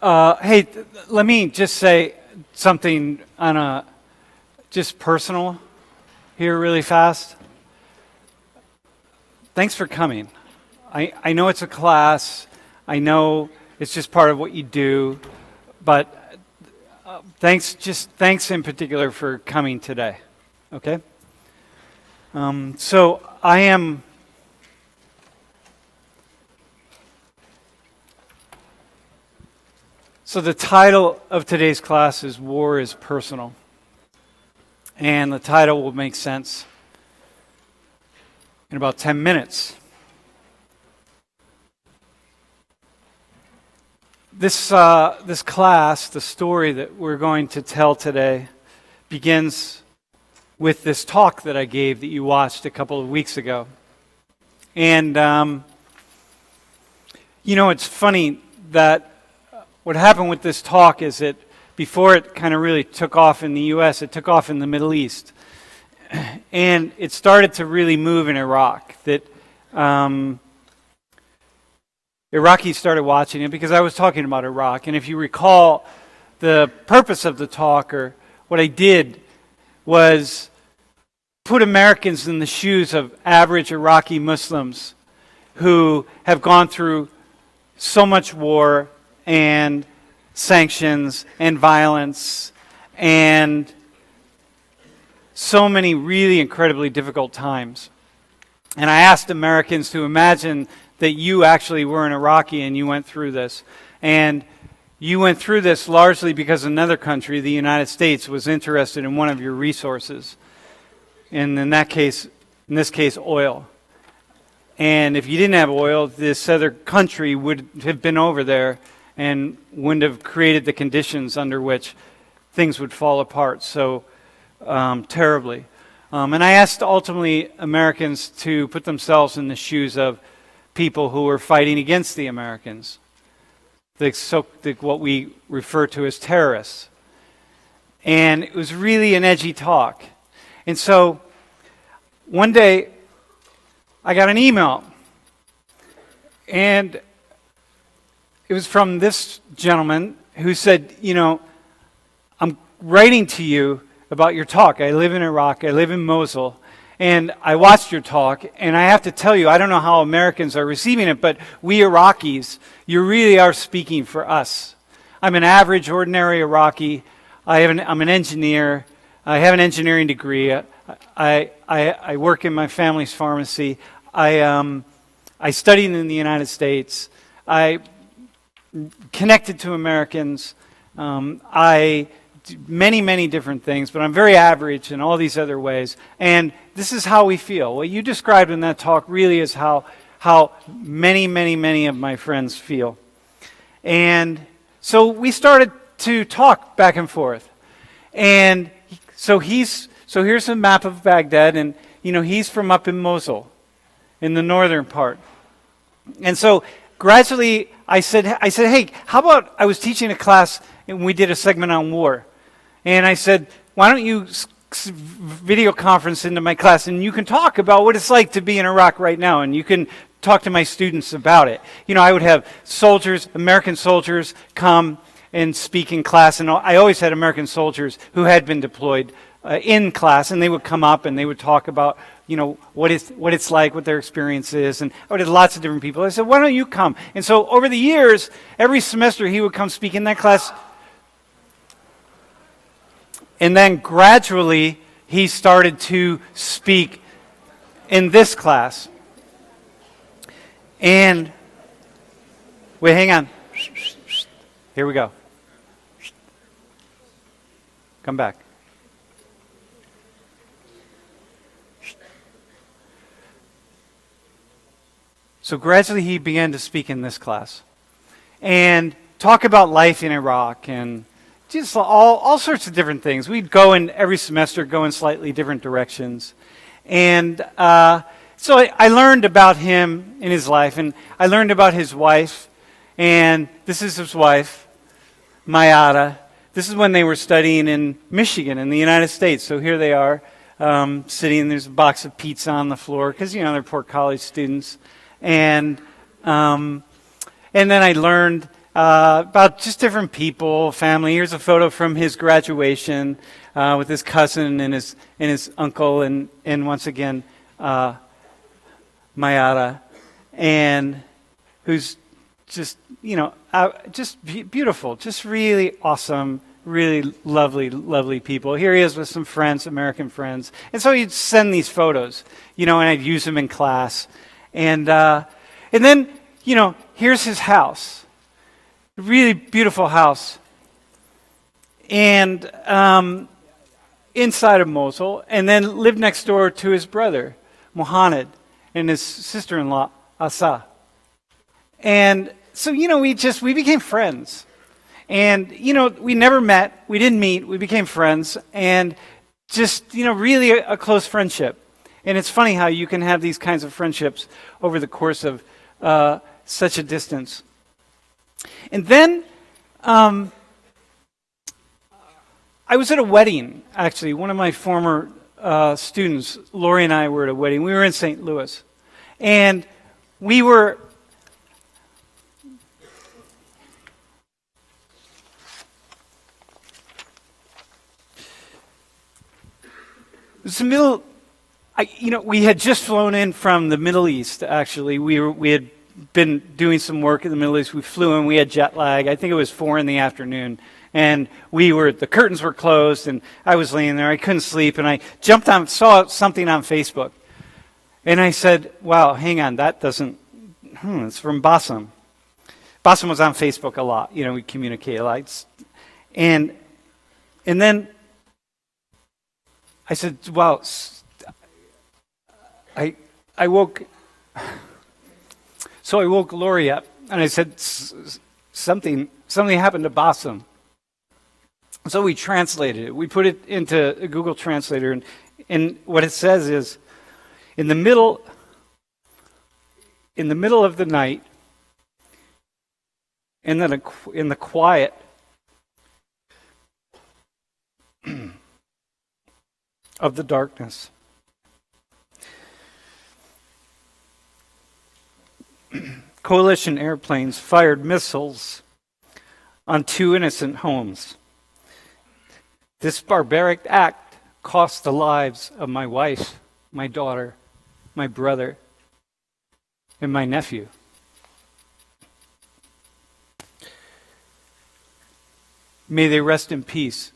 Hey, let me just say something on a just personal here really fast. Thanks for coming. I know it's a class. I know it's just part of what you do, but thanks in particular for coming today. Okay? So I am. So the title of today's class is War is Personal. And the title will make sense in about 10 minutes. This class, the story that we're going to tell today, begins with this talk that I gave that you watched a couple of weeks ago. And, it's funny that what happened with this talk is that before it kind of really took off in the U.S., it took off in the Middle East. And it started to really move in Iraq. That Iraqis started watching it because I was talking about Iraq. And if you recall, the purpose of the talk, or what I did, was put Americans in the shoes of average Iraqi Muslims who have gone through so much war and sanctions and violence and so many really incredibly difficult times. And I asked Americans to imagine that you actually were an Iraqi and you went through this. And you went through this largely because another country, the United States, was interested in one of your resources. And in this case, oil. And if you didn't have oil, this other country would have been over there and wouldn't have created the conditions under which things would fall apart so terribly. And I asked ultimately Americans to put themselves in the shoes of people who were fighting against the Americans, what we refer to as terrorists. And it was really an edgy talk. And so one day I got an email, and it was from this gentleman who said, I'm writing to you about your talk. I live in Iraq. I live in Mosul. And I watched your talk. And I have to tell you, I don't know how Americans are receiving it, but we Iraqis, you really are speaking for us. I'm an average, ordinary Iraqi. I'm an engineer. I have an engineering degree. I work in my family's pharmacy. I studied in the United States. I connected to Americans. I do many different things, but I'm very average in all these other ways. And this is how we feel. What you described in that talk really is how many of my friends feel. And so we started to talk back and forth. And so here's a map of Baghdad, and he's from up in Mosul, in the northern part. And so gradually I said, hey, how about I was teaching a class and we did a segment on war. And I said, why don't you video conference into my class and you can talk about what it's like to be in Iraq right now, and you can talk to my students about it. I would have American soldiers come and speak in class, and I always had American soldiers who had been deployed in class, and they would come up and they would talk about what it's like, what their experience is. And I would have lots of different people. I said, why don't you come? And so over the years, every semester he would come speak in that class. And then gradually he started to speak in this class. And wait, hang on. Here we go. Come back. So gradually he began to speak in this class and talk about life in Iraq and just all sorts of different things. We'd go in every semester, go in slightly different directions. And so I learned about him in his life, and I learned about his wife. And this is his wife, Mayada. This is when they were studying in Michigan in the United States. So here they are sitting, there's a box of pizza on the floor because, they're poor college students. And then I learned about just different people, family. Here's a photo from his graduation with his cousin and his uncle, and once again, Mayara, and who's just, just beautiful, just really awesome, really lovely people. Here he is with some friends, American friends. And so he'd send these photos, and I'd use them in class. And then, here's his house. A really beautiful house. And inside of Mosul. And then lived next door to his brother, Mohammed, and his sister-in-law, Asa. And so, we became friends. And, we never met, we didn't meet, we became friends, and just, really a close friendship. And it's funny how you can have these kinds of friendships over the course of such a distance. And then I was at a wedding, actually. One of my former students, Lori and I were at a wedding. We were in St. Louis. And we were... we had just flown in from the Middle East, actually. We had been doing some work in the Middle East. We flew in, we had jet lag. I think it was 4 p.m. And the curtains were closed, and I was laying there. I couldn't sleep, and I jumped on, saw something on Facebook. And I said, wow, hang on, that doesn't, it's from Bassem. Bassem was on Facebook a lot. We communicate a lot. And then I said, wow, I woke Lori up, and I said, something happened to Bassem. So we translated it. We put it into a Google Translator, and what it says is, in the middle of the night, and then in the quiet of the darkness, coalition airplanes fired missiles on 2 innocent homes. This barbaric act cost the lives of my wife, my daughter, my brother, and my nephew. May they rest in peace,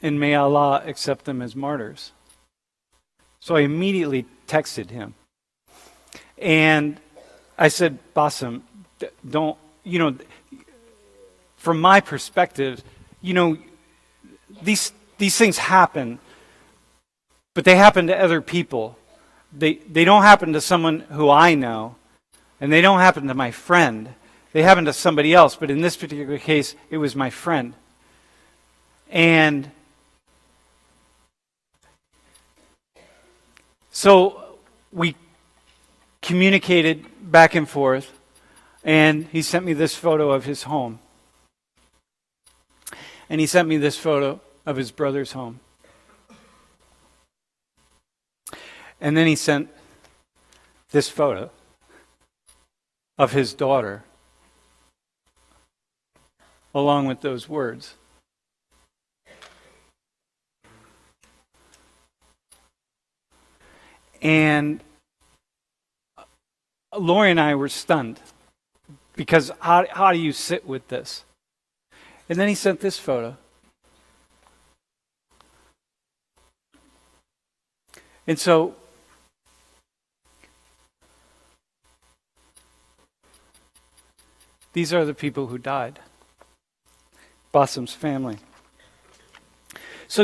and may Allah accept them as martyrs. So I immediately texted him. And I said, Bassem, don't, from my perspective, these things happen, but they happen to other people. They don't happen to someone who I know, and they don't happen to my friend. They happen to somebody else, but in this particular case, it was my friend. And so we communicated back and forth, and he sent me this photo of his home. And he sent me this photo of his brother's home. And then he sent this photo of his daughter, along with those words. And Lori and I were stunned, because how do you sit with this? And then he sent this photo. And so these are the people who died. Bassem's family. So,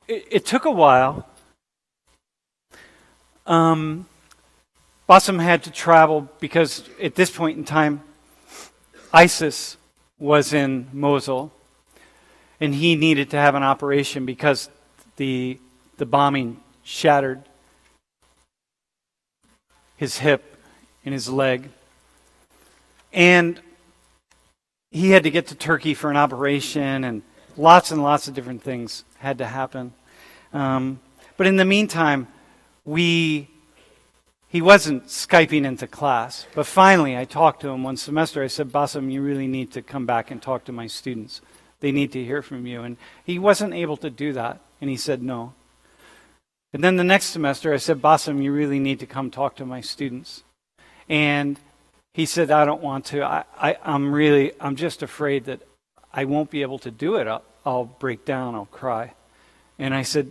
it took a while. Bassem had to travel because at this point in time, ISIS was in Mosul, and he needed to have an operation because the bombing shattered his hip and his leg. And he had to get to Turkey for an operation, and lots of different things had to happen. But in the meantime, we he wasn't Skyping into class. But finally, I talked to him one semester. I said, Bassem, you really need to come back and talk to my students. They need to hear from you. And he wasn't able to do that. And he said no. And then the next semester, I said, Bassem, you really need to come talk to my students. And he said, I don't want to. I'm just afraid that I won't be able to do it. I'll break down. I'll cry. And I said,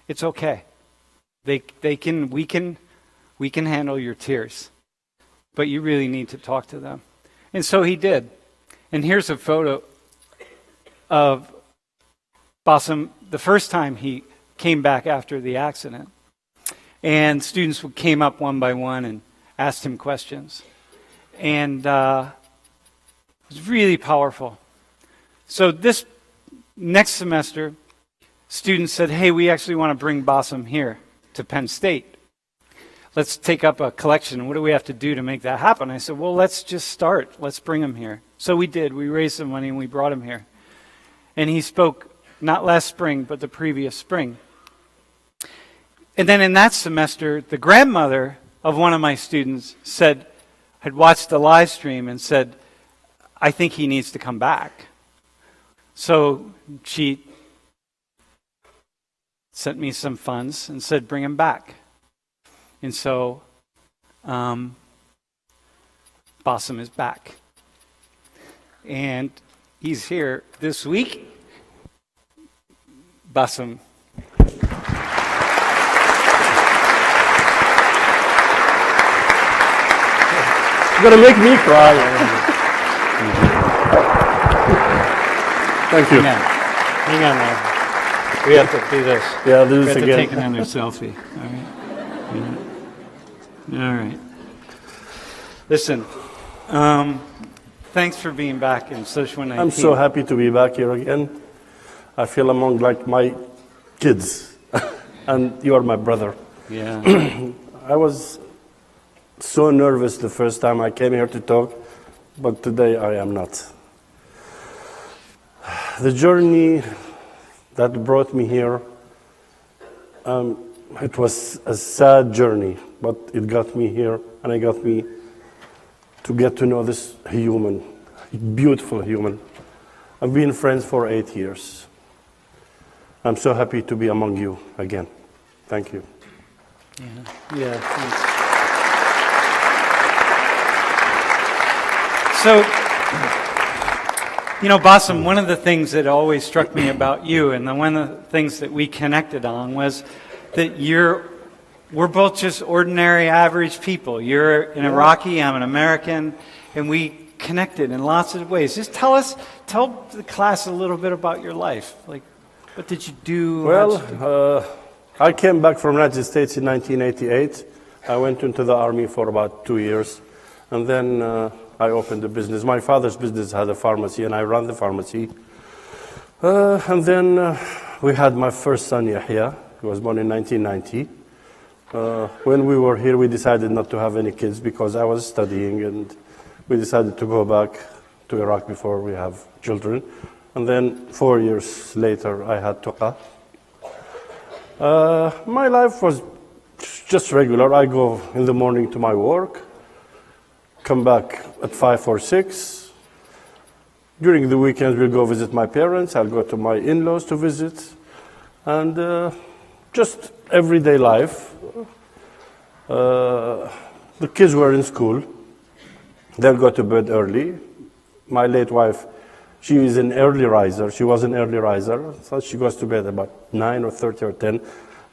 it's okay. We can handle your tears, but you really need to talk to them. And so he did. And here's a photo of Bassem the first time he came back after the accident. And students came up one by one and asked him questions. And it was really powerful. So this next semester, students said, hey, we actually want to bring Bassem here to Penn State. Let's take up a collection. What do we have to do to make that happen? I said, well, let's just start. Let's bring him here. So we did. We raised some money and we brought him here. And he spoke not last spring, but the previous spring. And then in that semester, the grandmother of one of my students had watched the live stream and said, I think he needs to come back. So she sent me some funds and said, bring him back. And so Bassem is back. And he's here this week. Bassem. You're going to make me cry. Thank you. Hang on there. We have to do this. Yeah, do this we have again. to take another selfie. All right. Yeah. All right. Listen, thanks for being back in Social 19. I'm so happy to be back here again. I feel among like my kids, and you are my brother. Yeah. I was so nervous the first time I came here to talk, but today I am not. The journey that brought me here, it was a sad journey, but it got me here, and it got me to get to know this human, beautiful human. I've been friends for 8 years. I'm so happy to be among you again. Thank you. Yeah, thanks. So, Bassem, one of the things that always struck me about you, and one of the things that we connected on, was that we're both just ordinary, average people. You're an Iraqi, I'm an American, and we connected in lots of ways. Just tell the class a little bit about your life. Like, what did you do? Well, I came back from the United States in 1988. I went into the army for about 2 years, and then I opened a business. My father's business had a pharmacy, and I ran the pharmacy. And then we had my first son, Yahya. He was born in 1990. When we were here, we decided not to have any kids because I was studying, and we decided to go back to Iraq before we have children. And then 4 years later, I had Touka. My life was just regular. I go in the morning to my work, come back at 5 or 6. During the weekends, we'll go visit my parents. I'll go to my in-laws to visit. And just everyday life. The kids were in school. They'll go to bed early. My late wife, she is an early riser. She was an early riser, so she goes to bed about 9 or 30 or 10.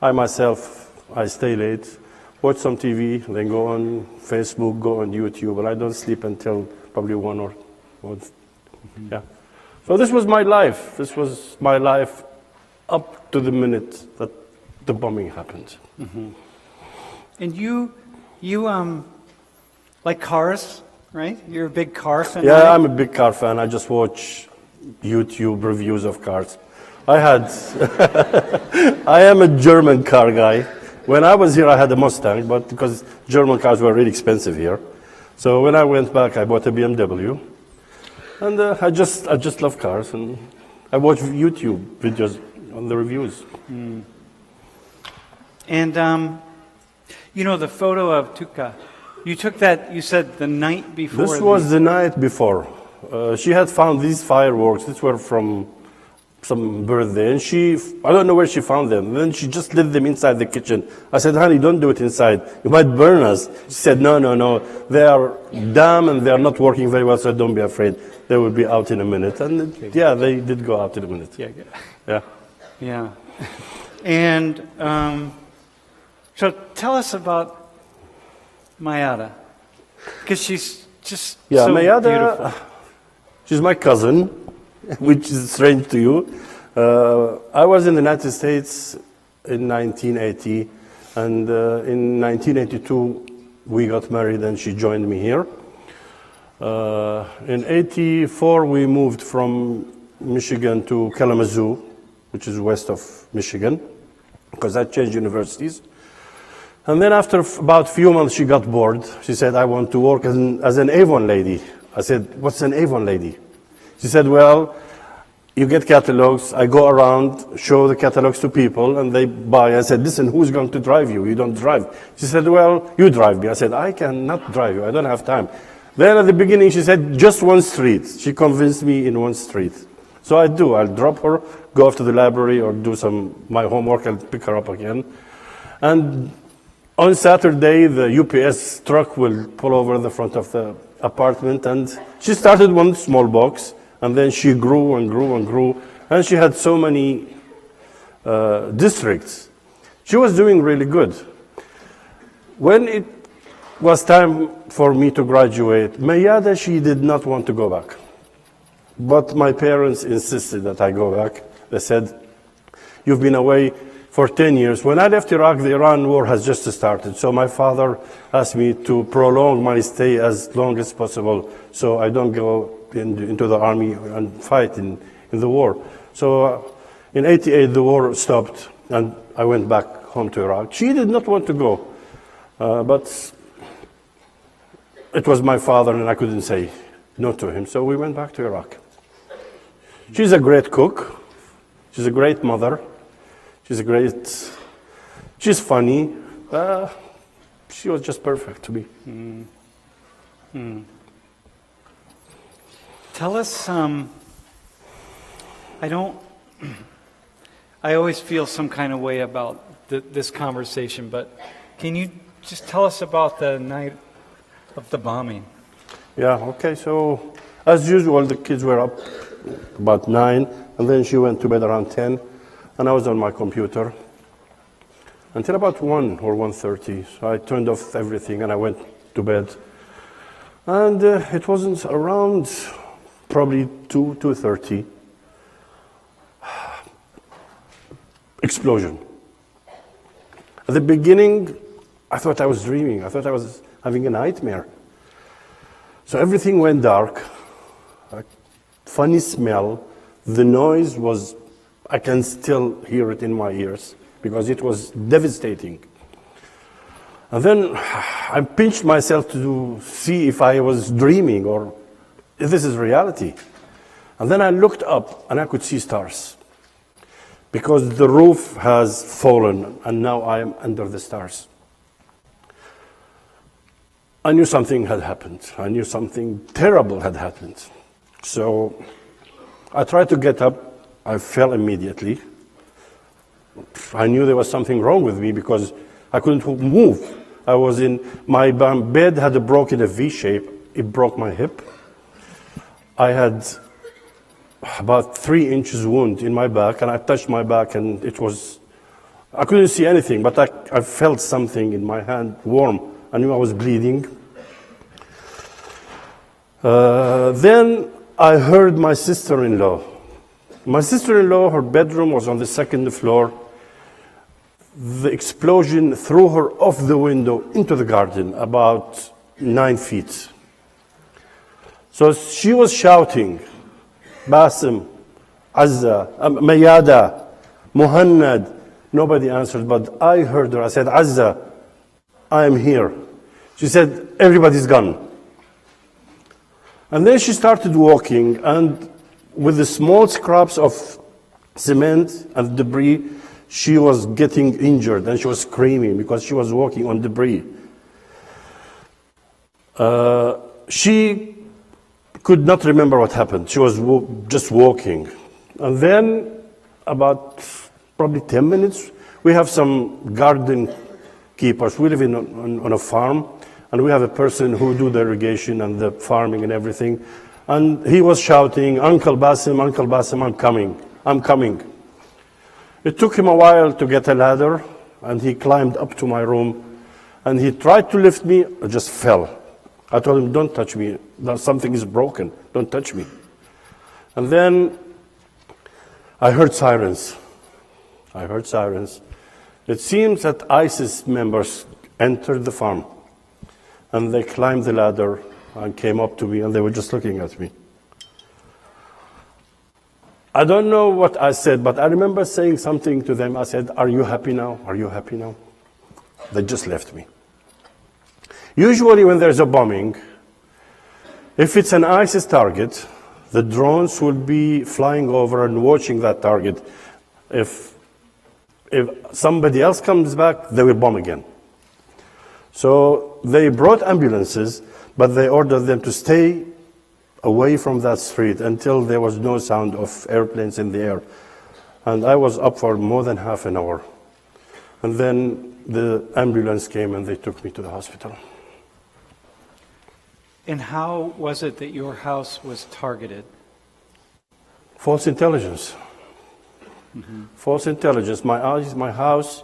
I myself, I stay late, watch some TV, then go on Facebook, go on YouTube, and I don't sleep until probably 1 or 1. Yeah. So this was my life. This was my life up to the minute that the bombing happened. Mm-hmm. And you like cars, right? You're a big car fan. Yeah, right? I'm a big car fan. I just watch YouTube reviews of cars. I am a German car guy. When I was here, I had a Mustang, but because German cars were really expensive here. So when I went back, I bought a BMW. And I just love cars, and I watch YouTube videos on the reviews. And You know, the photo of Touka, you took that, you said the night before. This was the night before. She had found these fireworks. These were from some birthday, and I don't know where she found them. And then she just lit them inside the kitchen. I said, honey, don't do it inside. You might burn us. She said, no. They are damp and they are not working very well, so don't be afraid. They will be out in a minute. And yeah, they did go out in a minute. Yeah. And so tell us about Mayada, because she's just so Mayada, beautiful. She's my cousin, which is strange to you. I was in the United States in 1980, and in 1982 we got married and she joined me here. In 84 we moved from Michigan to Kalamazoo, which is west of Michigan, because I changed universities. And then after about a few months she got bored. She said, I want to work as an Avon Lady. I said, what's an Avon Lady? She said, well, you get catalogs. I go around, show the catalogs to people, and they buy. I said, listen, who's going to drive you? You don't drive. She said, well, you drive me. I said, I cannot drive you. I don't have time. Then at the beginning, she said, just one street. She convinced me in one street. So I do. I'll drop her, go off to the library, or do my homework, and pick her up again. And on Saturday, the UPS truck will pull over the front of the apartment, and she started one small box, and then she grew and grew and grew, and she had so many districts. She was doing really good. When it was time for me to graduate, Mayada, she did not want to go back. But my parents insisted that I go back. They said, you've been away for 10 years. When I left Iraq, the Iran war has just started. So my father asked me to prolong my stay as long as possible so I don't go into the army and fight in the war. So in 88, the war stopped and I went back home to Iraq. She did not want to go, but it was my father and I couldn't say no to him. So we went back to Iraq. She's a great cook. She's a great mother. She's funny. She was just perfect to me. Tell us, I always feel some kind of way about this conversation, but can you just tell us about the night of the bombing? Yeah, okay, so as usual, the kids were up about 9, and then she went to bed around 10. And I was on my computer until about 1 or 1:30. So I turned off everything and I went to bed. And it wasn't around probably 2:30. Explosion. At the beginning, I thought I was dreaming. I thought I was having a nightmare. So everything went dark. A funny smell. The noise was, I can still hear it in my ears because it was devastating. And then I pinched myself to see if I was dreaming or if this is reality. And then I looked up and I could see stars because the roof has fallen and now I am under the stars. I knew something had happened. I knew something terrible had happened. So I tried to get up. I fell immediately. I knew there was something wrong with me because I couldn't move. I was in, my bed had broken a V shape. It broke my hip. I had about 3 inches wound in my back, and I touched my back, and I couldn't see anything, but I felt something in my hand, warm. I knew I was bleeding. Then I heard my sister-in-law. My sister-in-law, her bedroom was on the 2nd floor. The explosion threw her off the window into the garden, about 9 feet. So she was shouting, Basim, Azza, Mayada, Muhannad. Nobody answered, but I heard her. I said, Azza, I am here. She said, everybody's gone. And then she started walking, and with the small scraps of cement and debris, she was getting injured and she was screaming because she was walking on debris. She could not remember what happened. She was just walking. And then about probably 10 minutes, we have some garden keepers. We live on a farm, and we have a person who do the irrigation and the farming and everything. And he was shouting, Uncle Basim, I'm coming, I'm coming. It took him a while to get a ladder, and he climbed up to my room, and he tried to lift me, I just fell. I told him, don't touch me, something is broken, don't touch me. And then I heard sirens. It seems that ISIS members entered the farm, and they climbed the ladder and came up to me, and they were just looking at me. I don't know what I said, but I remember saying something to them. I said, are you happy now? Are you happy now? They just left me. Usually when there's a bombing, if it's an ISIS target, the drones will be flying over and watching that target. If somebody else comes back, they will bomb again. So they brought ambulances, but they ordered them to stay away from that street until there was no sound of airplanes in the air. And I was up for more than half an hour. And then the ambulance came and they took me to the hospital. And how was it that your house was targeted? False intelligence. False intelligence. My house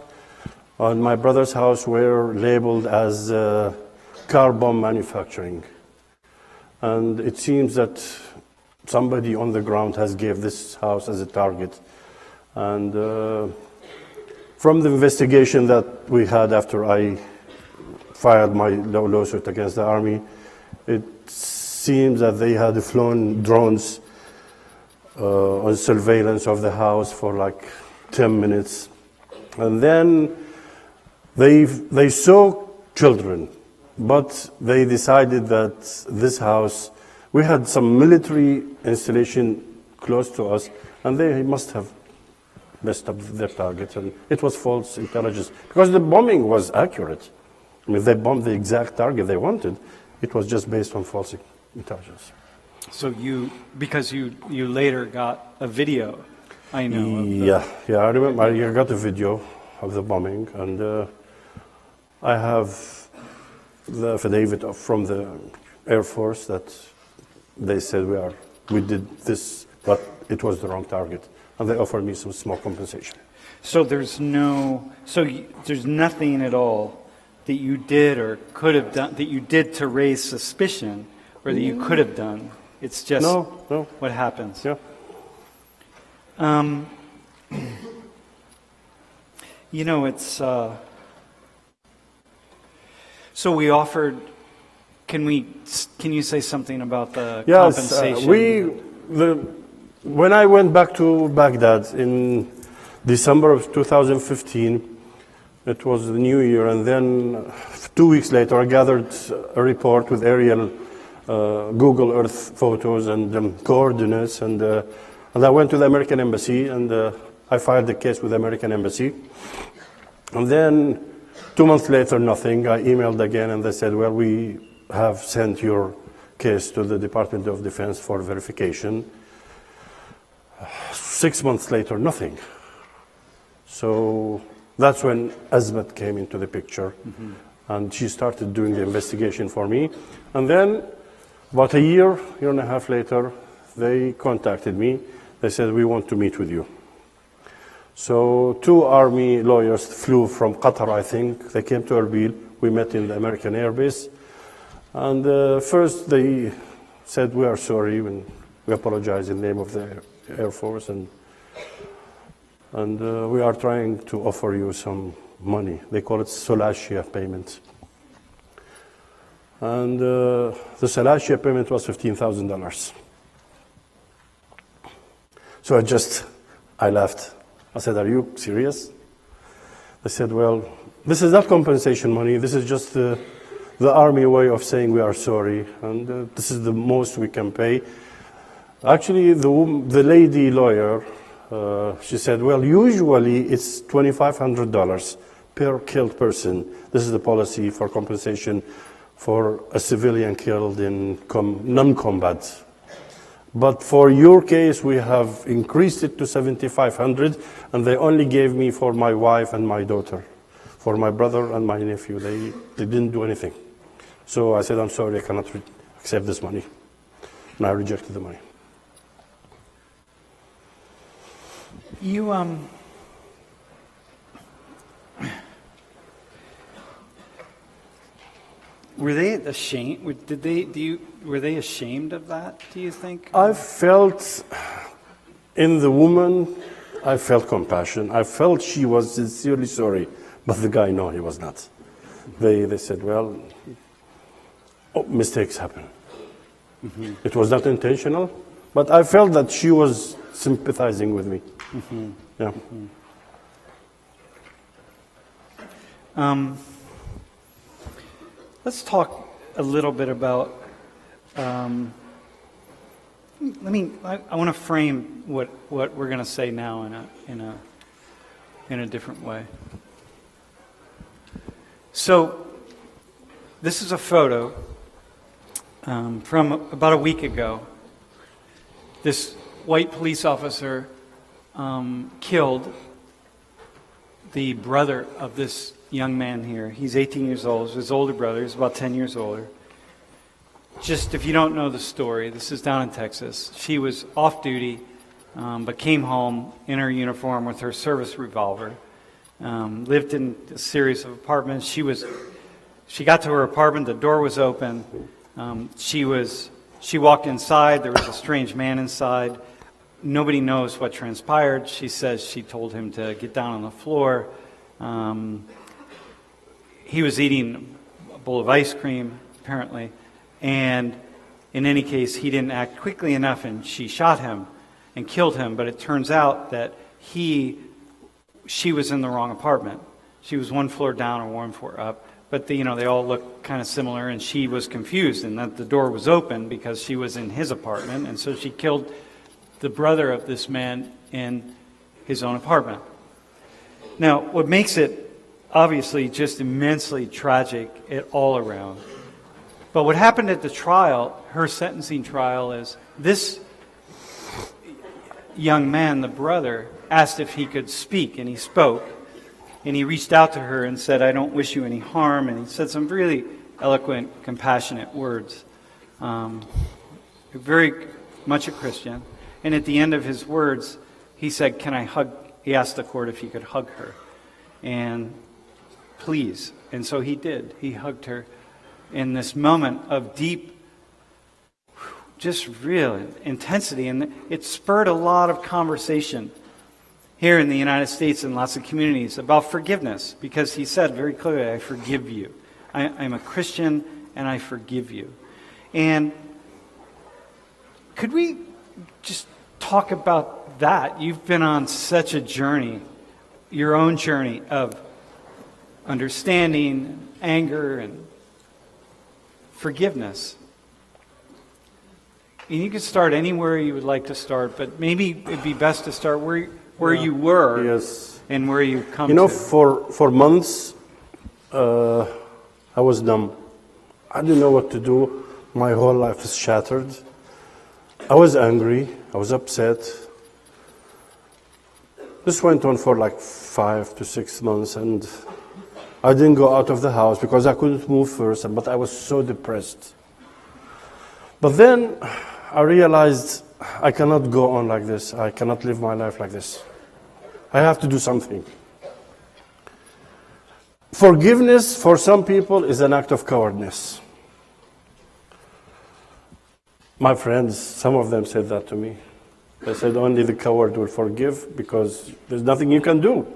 and my brother's house were labeled as car bomb manufacturing. And it seems that somebody on the ground has gave this house as a target. And from the investigation that we had after I filed my lawsuit against the army, it seems that they had flown drones on surveillance of the house for like 10 minutes. And then they saw children, but they decided that this house, we had some military installation close to us, and they must have messed up their target, and it was false intelligence. Because the bombing was accurate. I mean, they bombed the exact target they wanted. It was just based on false intelligence. So because you later got a video, I know. Yeah, I remember I got a video of the bombing, and I have the affidavit from the Air Force that they said we did this, but it was the wrong target, and they offered me some small compensation. So there's nothing at all that you did or could have done, that you did to raise suspicion, or that you could have done. It's just no. What happens. Yeah. It's so we offered. Can you say something about the compensation? When I went back to Baghdad in December of 2015, it was the new year, and then 2 weeks later I gathered a report with aerial Google Earth photos and coordinates, and I went to the American Embassy, and I filed the case with the American Embassy. And then 2 months later, nothing. I emailed again, and they said, well, we have sent your case to the Department of Defense for verification. 6 months later, nothing. So that's when Azmat came into the picture, and she started doing the investigation for me. And then about a year and a half later, they contacted me. They said, we want to meet with you. So 2 army lawyers flew from Qatar, I think. They came to Erbil. We met in the American Air Base. And first they said, we are sorry, and we apologize in the name of the Air Force, and we are trying to offer you some money. They call it Solashia payment. And the Solashia payment was $15,000. So I laughed. I said, are you serious? They said, well, this is not compensation money. This is just the army way of saying we are sorry, and this is the most we can pay. Actually, the lady lawyer she said, well, usually it's $2,500 per killed person. This is the policy for compensation for a civilian killed in non-combat. But for your case, we have increased it to $7,500, and they only gave me for my wife and my daughter. For my brother and my nephew, they didn't do anything. So I said, I'm sorry, I cannot accept this money. And I rejected the money. You, were they ashamed? Were they ashamed of that, do you think? I felt in the woman, I felt compassion. I felt she was sincerely sorry. But the guy, no, he was not. They said, well, mistakes happen. Mm-hmm. It was not intentional, but I felt that she was sympathizing with me. Mm-hmm. Yeah. Mm-hmm. Let's talk a little bit about. I want to frame what we're going to say now in a different way. So, this is a photo from about a week ago. This white police officer killed the brother of this young man here. He's 18 years old. His older brother is about 10 years older. Just if you don't know the story, this is down in Texas. She was off duty, but came home in her uniform with her service revolver. Lived in a series of apartments. She got to her apartment, the door was open. She walked inside, there was a strange man inside. Nobody knows what transpired. She says she told him to get down on the floor. He was eating a bowl of ice cream, apparently. And in any case, he didn't act quickly enough, and she shot him and killed him. But it turns out that she was in the wrong apartment. She was one floor down or one floor up. But they all look kind of similar, and she was confused, and that the door was open because she was in his apartment, and so she killed the brother of this man in his own apartment. Now, what makes it obviously just immensely tragic all around, but what happened at the trial, her sentencing trial, is this young man, the brother, asked if he could speak, and he spoke. And he reached out to her and said, I don't wish you any harm. And he said some really eloquent, compassionate words. Very much a Christian. And at the end of his words, he said, he asked the court if he could hug her. And please. And so he did. He hugged her in this moment of deep, just real intensity. And it spurred a lot of conversation here in the United States and lots of communities about forgiveness, because he said very clearly, I forgive you. I'm a Christian and I forgive you. And could we just talk about that? You've been on such a journey, your own journey of understanding, anger, and forgiveness. And you could start anywhere you would like to start, but maybe it'd be best to start where you were, yes, and where you've come to. For months, I was numb. I didn't know what to do. My whole life was shattered. I was angry. I was upset. This went on for like 5 to 6 months, and I didn't go out of the house because I couldn't move first, but I was so depressed. But then I realized I cannot go on like this. I cannot live my life like this. I have to do something. Forgiveness for some people is an act of cowardness. My friends, some of them said that to me. They said only the coward will forgive because there's nothing you can do.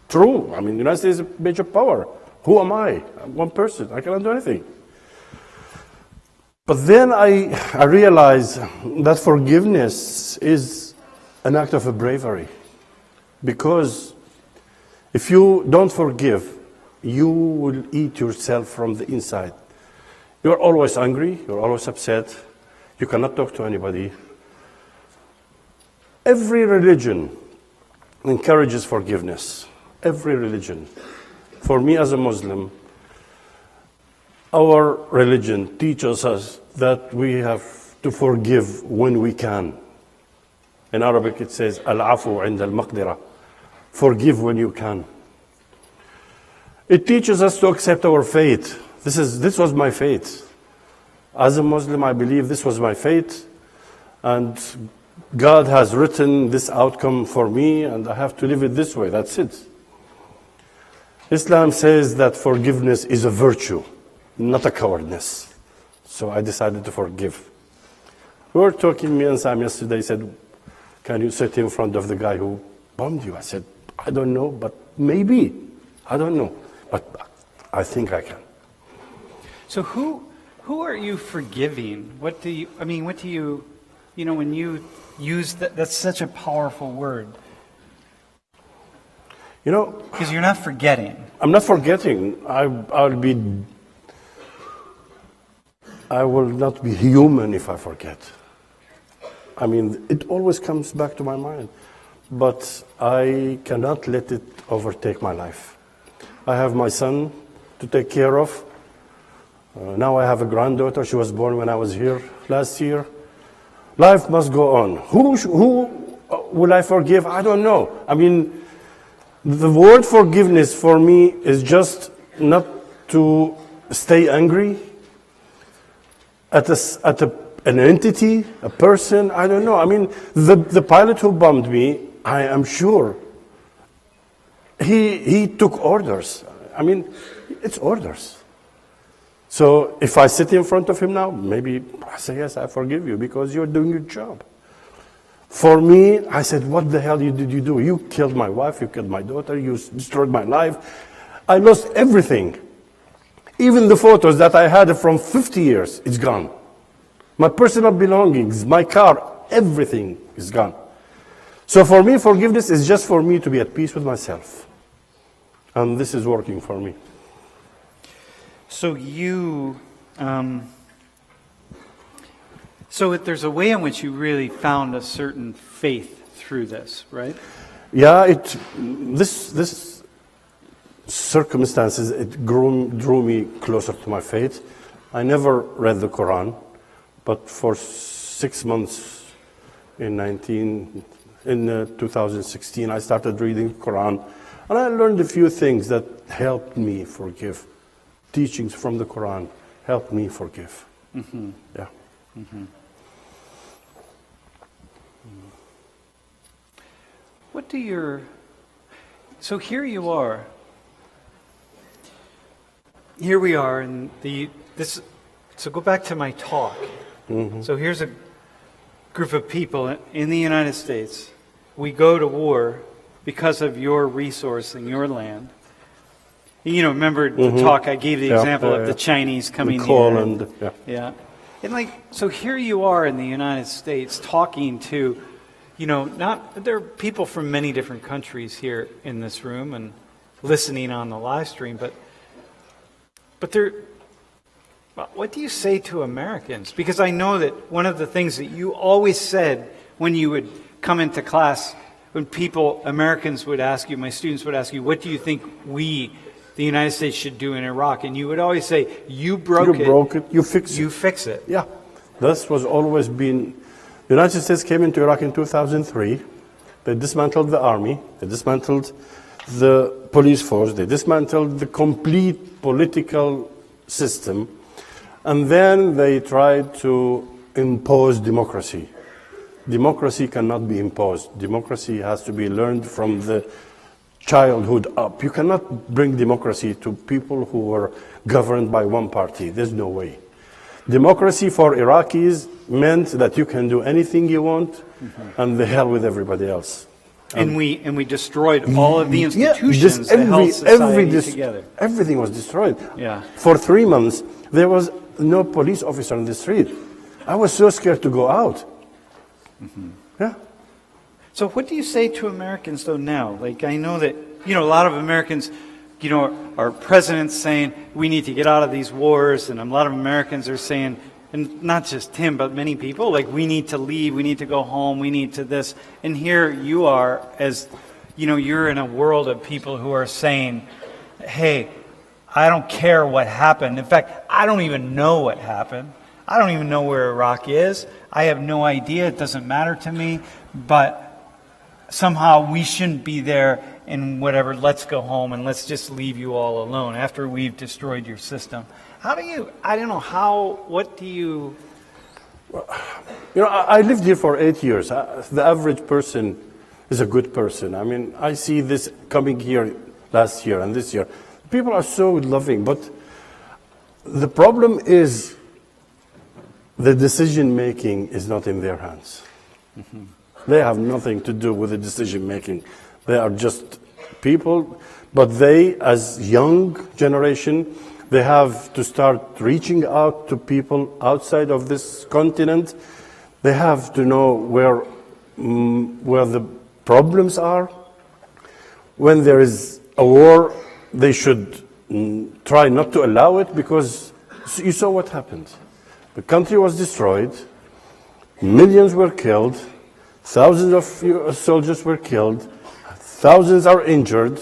True. I mean, the United States is a major power. Who am I? I'm one person. I cannot do anything. But then I realized that forgiveness is an act of bravery. Because if you don't forgive, you will eat yourself from the inside. You're always angry, you're always upset, you cannot talk to anybody. Every religion encourages forgiveness. Every religion. For me as a Muslim, our religion teaches us that we have to forgive when we can. In Arabic it says, Al-afu inda al-maqdira. Forgive when you can. It teaches us to accept our fate. This was my fate. As a Muslim, I believe this was my fate, and God has written this outcome for me, and I have to live it this way. That's it. Islam says that forgiveness is a virtue, not a cowardness. So I decided to forgive. We were talking, me and Sam yesterday, he said, can you sit in front of the guy who bombed you? I said, I don't know, but maybe. I don't know, but I think I can. So who are you forgiving? What do you, when you use that's such a powerful word. Because you're not forgetting. I'm not forgetting. I will not be human if I forget. It always comes back to my mind. But I cannot let it overtake my life. I have my son to take care of. Now I have a granddaughter. She was born when I was here last year. Life must go on. Who will I forgive? I don't know. The word forgiveness for me is just not to stay angry at an entity, a person. I don't know. The pilot who bombed me, I am sure he took orders. It's orders. So if I sit in front of him now, maybe I say, yes, I forgive you because you're doing your job. For me, I said, what the hell did you do? You killed my wife, you killed my daughter, you destroyed my life. I lost everything. Even the photos that I had from 50 years, it's gone. My personal belongings, my car, everything is gone. So for me, forgiveness is just for me to be at peace with myself. And this is working for me. So there's a way in which you really found a certain faith through this, right? Yeah, this circumstances, it drew me closer to my faith. I never read the Quran, but for 6 months in 2016, I started reading the Quran, and I learned a few things that helped me forgive. Teachings from the Quran helped me forgive. Mm-hmm. Yeah. Mm-hmm. So here you are. Here we are, and so go back to my talk. Mm-hmm. So here's a group of people in the United States. We go to war because of your resourcing, your land. Remember the talk I gave the example of the Chinese coming here. Yeah. And so here you are in the United States talking to, there are people from many different countries here in this room and listening on the live stream, but what do you say to Americans? Because I know that one of the things that you always said when you would come into class, when Americans would ask you, my students would ask you, what do you think the United States should do in Iraq? And you would always say, you broke it, you fix it. You fix it. Yeah. This was always been. The United States came into Iraq in 2003. They dismantled the army. They dismantled the police force. They dismantled the complete political system. And then they tried to impose democracy. Democracy cannot be imposed. Democracy has to be learned from the childhood up. You cannot bring democracy to people who were governed by one party. There's no way. Democracy for Iraqis meant that you can do anything you want, and the hell with everybody else. And we destroyed all of the institutions that held society together. Everything was destroyed. Yeah. For 3 months, there was no police officer on the street. I was so scared to go out. Mm-hmm. Yeah. So what do you say to Americans, though, now? I know that, a lot of Americans, our president's saying we need to get out of these wars, and a lot of Americans are saying and not just him, but many people, like, we need to leave, we need to go home, we need to this. And here you are, as, you know, you're in a world of people who are saying, hey, I don't care what happened. In fact, I don't even know what happened. I don't even know where Iraq is. I have no idea. It doesn't matter to me. But somehow we shouldn't be there, and whatever, let's go home and let's just leave you all alone after we've destroyed your system. How do you, I don't know, what do you... You know, I lived here for 8 years. The average person is a good person. I mean, I see this coming here last year and this year. People are so loving, but the problem is the decision making is not in their hands. Mm-hmm. They have nothing to do with the decision making. They are just people, but they, as young generation, they have to start reaching out to people outside of this continent. They have to know where the problems are. When there is a war, they should try not to allow it, because you saw what happened. The country was destroyed, millions were killed, thousands of soldiers were killed, thousands are injured,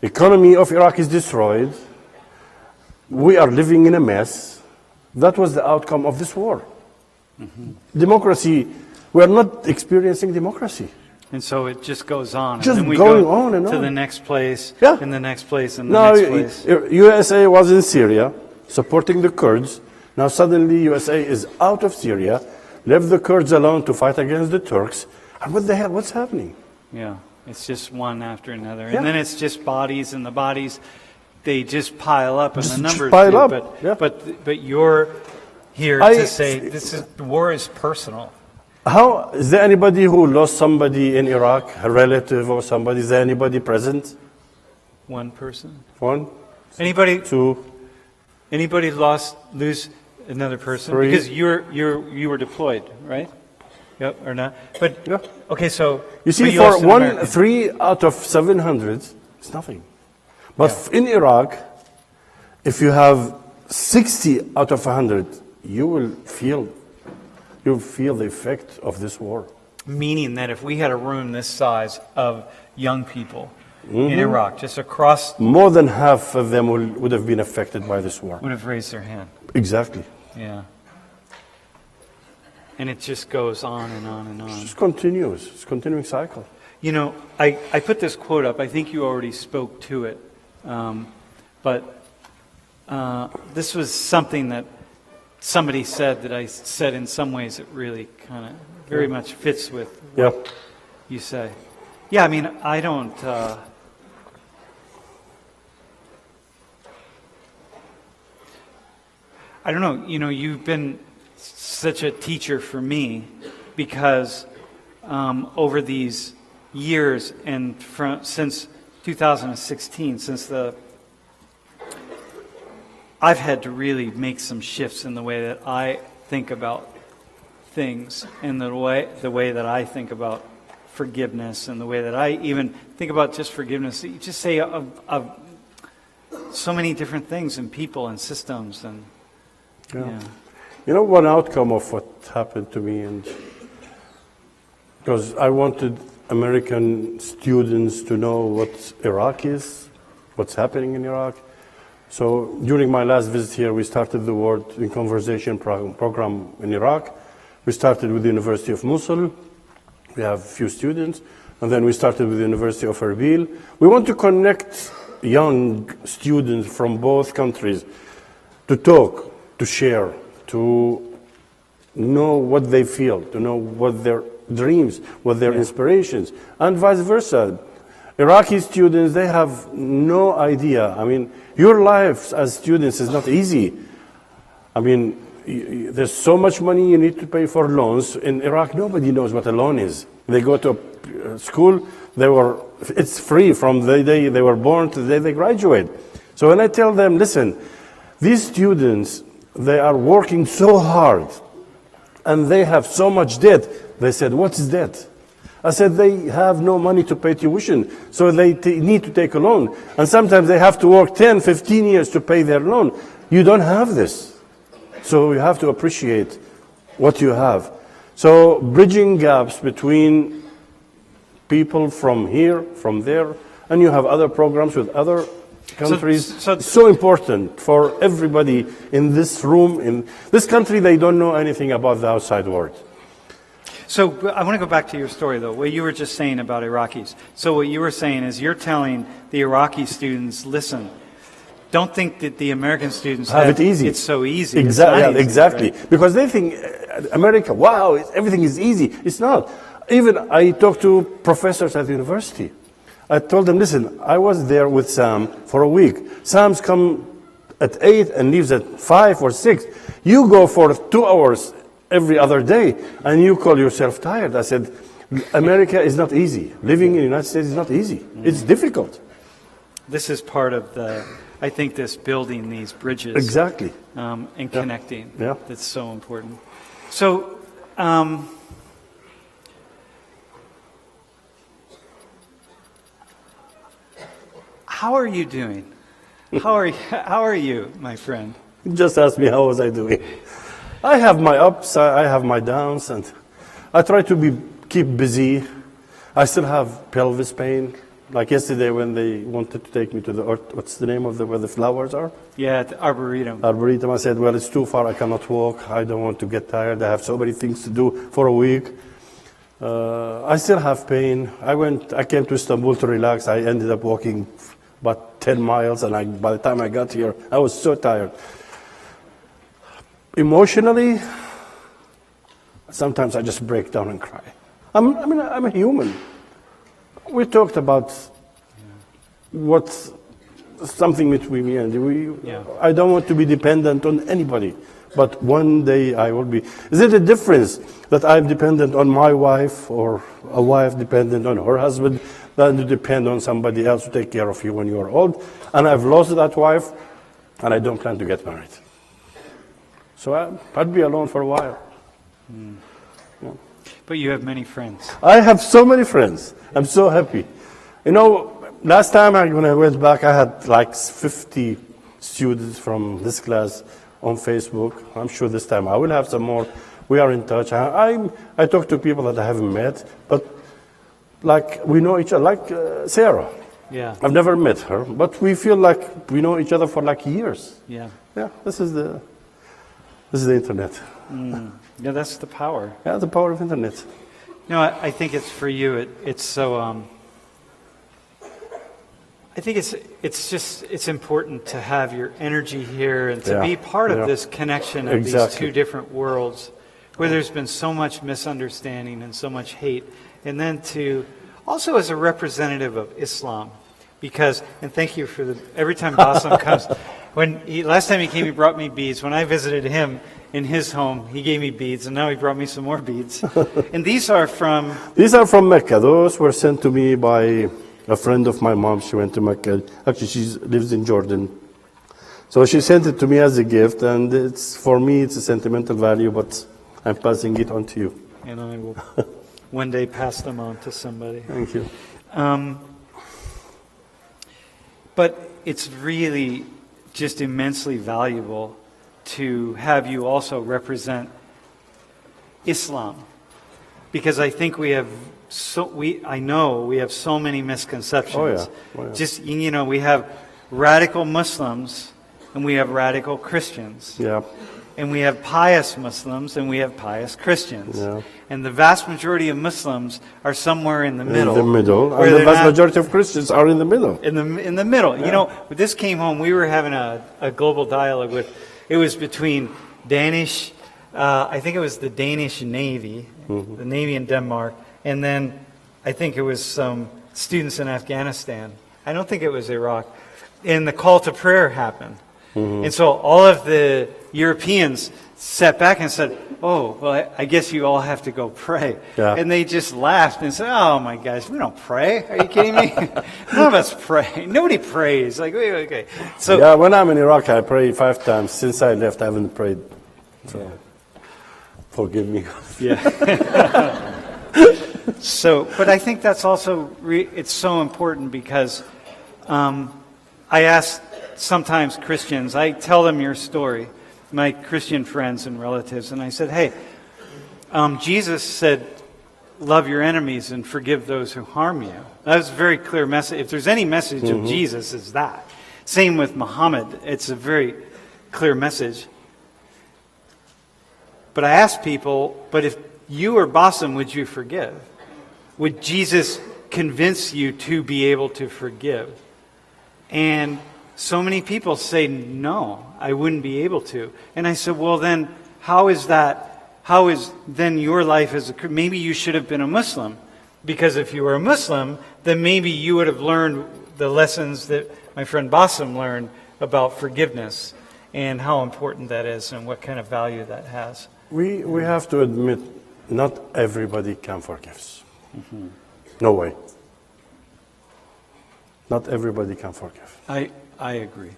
economy of Iraq is destroyed. We are living in a mess. That was the outcome of this war. Mm-hmm. Democracy, we are not experiencing democracy. And so it just goes on. Just and then we going go on and to on. the next place, Yeah. and the next place, and the next place. USA was in Syria, supporting the Kurds. Now suddenly USA is out of Syria, left the Kurds alone to fight against the Turks. And what the hell, what's happening? Yeah, it's just one after another. Yeah. And then it's just bodies, and the bodies, they just pile up, and Just the numbers pile do. up, But, yeah. but you're here to say the war is personal. How, is there anybody who lost somebody in Iraq, a relative or somebody? Is there anybody present? One person. One, Anybody? two, Anybody lose another person? Three. Because you were deployed, right? Yep, or not? But Yeah. okay, so You see, but for lost an one, American. 3 out of 700, it's nothing. But Yeah. in Iraq, if you have 60 out of 100, you'll feel the effect of this war. Meaning that if we had a room this size of young people in Iraq, just across, More than half of them would have been affected by this war. would have raised their hand. Exactly. Yeah. And it just goes on and on and It on. just continues. It's a continuing cycle. You know, I put this quote up. I think you already spoke to it. But this was something that somebody said that I said in some ways it really kind of very much fits with what Yeah. you say. Yeah, I mean, I don't... I don't know, you know, you've been such a teacher for me because over these years and since 2016, I've had to really make some shifts in the way that I think about things, and the way that I think about forgiveness, and the way that I even think about just forgiveness. You just say of so many different things and people and systems and yeah. You know, one outcome of what happened to me, and because I wanted American students to know what Iraq is, what's happening in Iraq. So during my last visit here, we started the Word in Conversation program in Iraq. We started with the University of Mosul. We have a few students. And then we started with the University of Erbil. We want to connect young students from both countries to talk, to share, to know what they feel, to know what their dreams, what their inspirations, and vice versa. Iraqi students, they have no idea. I mean, your lives as students is not easy. I mean, there's so much money you need to pay for loans. In Iraq, nobody knows what a loan is. They go to school, it's free from the day they were born to the day they graduate. So when I tell them, listen, these students, they are working so hard and they have so much debt. They said, what's debt? I said, they have no money to pay tuition, so they need to take a loan. And sometimes they have to work 10, 15 years to pay their loan. You don't have this. So you have to appreciate what you have. So bridging gaps between people from here, from there, and you have other programs with other countries. It's so important for everybody in this room, in this country. They don't know anything about the outside world. So I want to go back to your story, though, what you were just saying about Iraqis. So what you were saying is you're telling the Iraqi students, listen, don't think that the American students have it easy. It's so easy. Exactly, exactly. Right? Because they think America, wow, everything is easy. It's not. Even I talked to professors at the university. I told them, listen, I was there with Sam for a week. Sam's come at 8 and leaves at 5 or 6. You go for 2 hours every other day, and you call yourself tired. I said, America is not easy. Living in the United States is not easy. It's difficult. This is part of I think this building these bridges. Exactly. And connecting. Yeah. That's so important. So, how are you doing? How are you, my friend? Just ask me how was I doing. I have my ups, I have my downs, and I try to keep busy. I still have pelvis pain. Like yesterday when they wanted to take me to what's the name of where the flowers are? Yeah, the Arboretum. Arboretum. I said, well, it's too far. I cannot walk. I don't want to get tired. I have so many things to do for a week. I still have pain. I came to Istanbul to relax. I ended up walking about 10 miles, and by the time I got here, I was so tired. Emotionally, sometimes I just break down and cry. I'm a human. We talked about what's something between me and you. I don't want to be dependent on anybody, but one day I will be. Is it a difference that I'm dependent on my wife or a wife dependent on her husband than to depend on somebody else to take care of you when you're old? And I've lost that wife, and I don't plan to get married. So I'd be alone for a while. Yeah. But you have many friends. I have so many friends. I'm so happy. You know, last time when I went back, I had like 50 students from this class on Facebook. I'm sure this time I will have some more. We are in touch. I talk to people that I haven't met, but like we know each other, like Sarah. Yeah. I've never met her, but we feel like we know each other for like years. Yeah. Yeah, this is the internet. Yeah, that's the power. Yeah, the power of internet. No, I think it's for you. It's so. I think it's important to have your energy here and to be part of this connection of these two different worlds, where there's been so much misunderstanding and so much hate, and then to also as a representative of Islam, because and thank you for every time Bassem comes. Last time he came, he brought me beads. When I visited him in his home, he gave me beads, and now he brought me some more beads. And these are from? These are from Mecca. Those were sent to me by a friend of my mom. She went to Mecca. Actually, she lives in Jordan. So she sent it to me as a gift, and for me, it's a sentimental value, but I'm passing it on to you. And I will one day pass them on to somebody. Thank you. But it's really just immensely valuable to have you also represent Islam, because I think I know we have so many misconceptions. Oh yeah. Just we have radical Muslims and we have radical Christians. Yeah. And we have pious Muslims and we have pious Christians. Yeah. And the vast majority of Muslims are somewhere in the middle. In the middle. And the vast majority of Christians are in the middle. In the middle. Yeah. When this came home, we were having a global dialogue it was between Danish, I think it was the Danish Navy, the Navy in Denmark, and then I think it was some students in Afghanistan. I don't think it was Iraq. And the call to prayer happened. And so all of the Europeans sat back and said, oh, well, I guess you all have to go pray. Yeah. And they just laughed and said, oh my gosh, we don't pray. Are you kidding me? None of us pray. Nobody prays. Like, okay. So, yeah, when I'm in Iraq, I pray 5 times. Since I left, I haven't prayed. So, forgive me. Yeah. But I think that's also, it's so important because I ask sometimes Christians, I tell them your story. my Christian friends and relatives, and I said, hey, Jesus said, love your enemies and forgive those who harm you. That was a very clear message. If there's any message of Jesus, it's that. Same with Muhammad. It's a very clear message. But I asked people, but if you were Bassem, would you forgive? Would Jesus convince you to be able to forgive? And so many people say, no, I wouldn't be able to. And I said, well, then how is that? How is then your life as a, maybe you should have been a Muslim? Because if you were a Muslim, then maybe you would have learned the lessons that my friend Bassem learned about forgiveness and how important that is and what kind of value that has. We have to admit, not everybody can forgive. No way. Not everybody can forgive. I agree.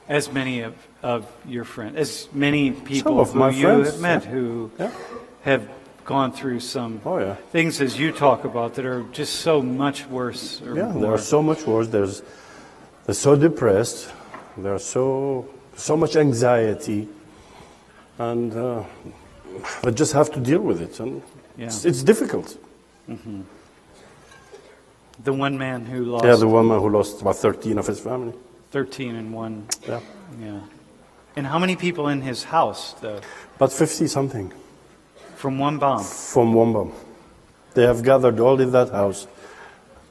As many of your friends, as many people who you have met who have gone through some things as you talk about that are just so much worse. Or they are so much worse. They're so depressed. There's so much anxiety. And they just have to deal with it. And it's difficult. The one man who lost... Yeah, the one man who lost about 13 of his family. 13 in one. Yeah. And how many people in his house, though? About 50-something. From one bomb? From one bomb. They have gathered all in that house,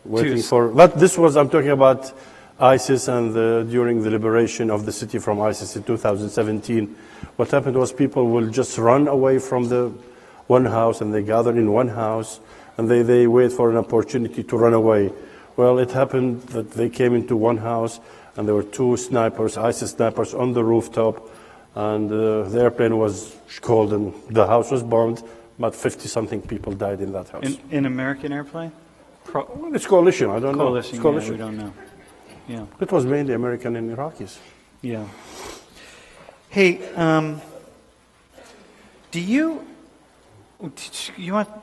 waiting for... But this was, I'm talking about ISIS and during the liberation of the city from ISIS in 2017. What happened was people will just run away from the one house and they gather in one house and they wait for an opportunity to run away. Well, it happened that they came into one house and there were two snipers, ISIS snipers, on the rooftop, and the airplane was called and the house was bombed. About 50-something people died in that house. In American airplane? Well, it's coalition, I don't know. It's coalition. We don't know. Yeah. It was mainly American and Iraqis. Yeah. Hey,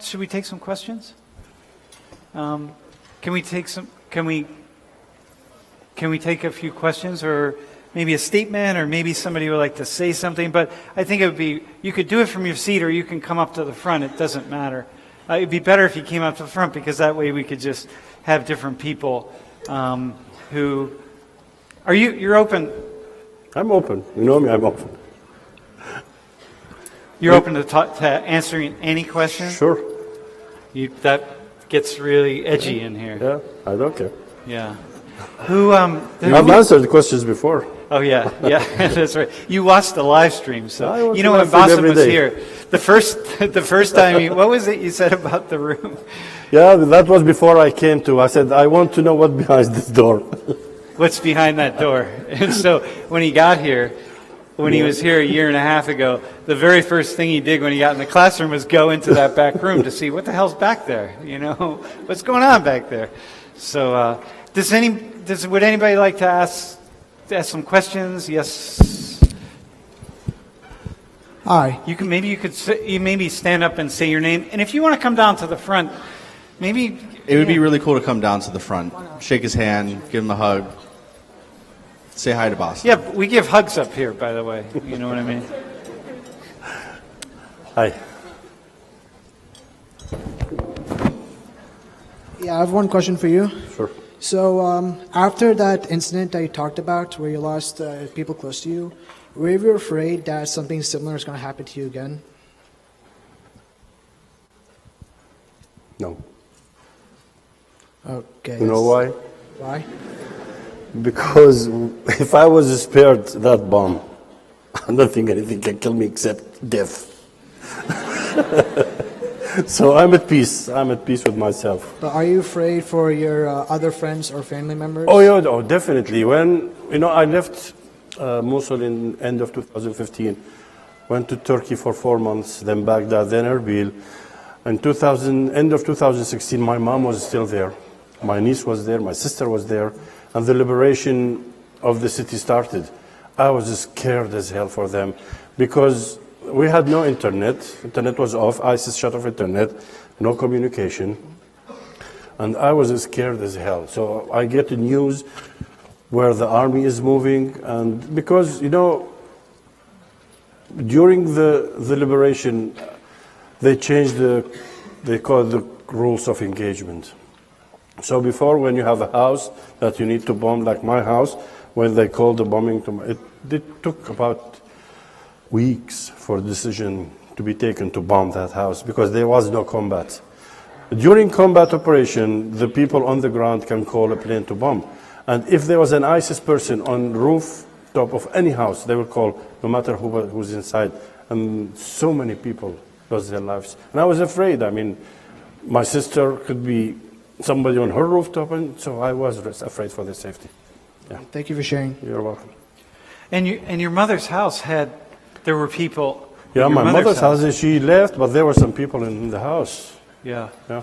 should we take some questions? Can we take a few questions, or maybe a statement, or maybe somebody would like to say something? But I think it would be, you could do it from your seat, or you can come up to the front. It doesn't matter. It'd be better if you came up to the front, because that way we could just have different people who... You're open? I'm open. You know me, I'm open. You're open to answering any question? Sure. That gets really edgy in here. Yeah, I don't care. Yeah. I've answered the questions before. Oh, yeah, that's right. You watched the live stream, so you know when live stream Bassem was every day. here, the first time, what was it you said about the room? Yeah, that was before I came to. I said, I want to know what's behind this door. What's behind that door? And so when he got here, when he was here a year and a half ago, the very first thing he did when he got in the classroom was go into that back room to see what the hell's back there, what's going on back there. So would anybody like to ask some questions? Yes. Hi. You could stand up and say your name, and if you want to come down to the front, maybe it would be really cool to come down to the front, shake his hand, give him a hug, say hi to Bassem. Yeah, we give hugs up here, by the way. You know what I mean? Hi. Yeah, I have one question for you. Sure. So after that incident that you talked about where you lost people close to you, were you afraid that something similar is going to happen to you again? No. Okay. You know why? Why? Because if I was spared that bomb, I don't think anything can kill me except death. So I'm at peace. I'm at peace with myself. But are you afraid for your other friends or family members? Oh, yeah, definitely. When, I left Mosul in end of 2015, went to Turkey for 4 months, then Baghdad, then Erbil. In end of 2016, my mom was still there. My niece was there, my sister was there, and the liberation of the city started. I was scared as hell for them because we had no internet. Internet was off. ISIS shut off internet, no communication. And I was scared as hell. So I get the news where the army is moving. And because, during the liberation, they changed they call it the rules of engagement. So before, when you have a house that you need to bomb, like my house, when they called the bombing, it took about weeks for the decision to be taken to bomb that house because there was no combat. During combat operation, the people on the ground can call a plane to bomb. And if there was an ISIS person on the rooftop of any house, they will call, no matter who's inside. And so many people lost their lives. And I was afraid. I mean, my sister could be somebody on her rooftop, and so I was afraid for their safety. Yeah. Thank you for sharing. You're welcome. And your mother's house there were people. Yeah, at your my mother's house, she left, but there were some people in the house. Yeah. Yeah.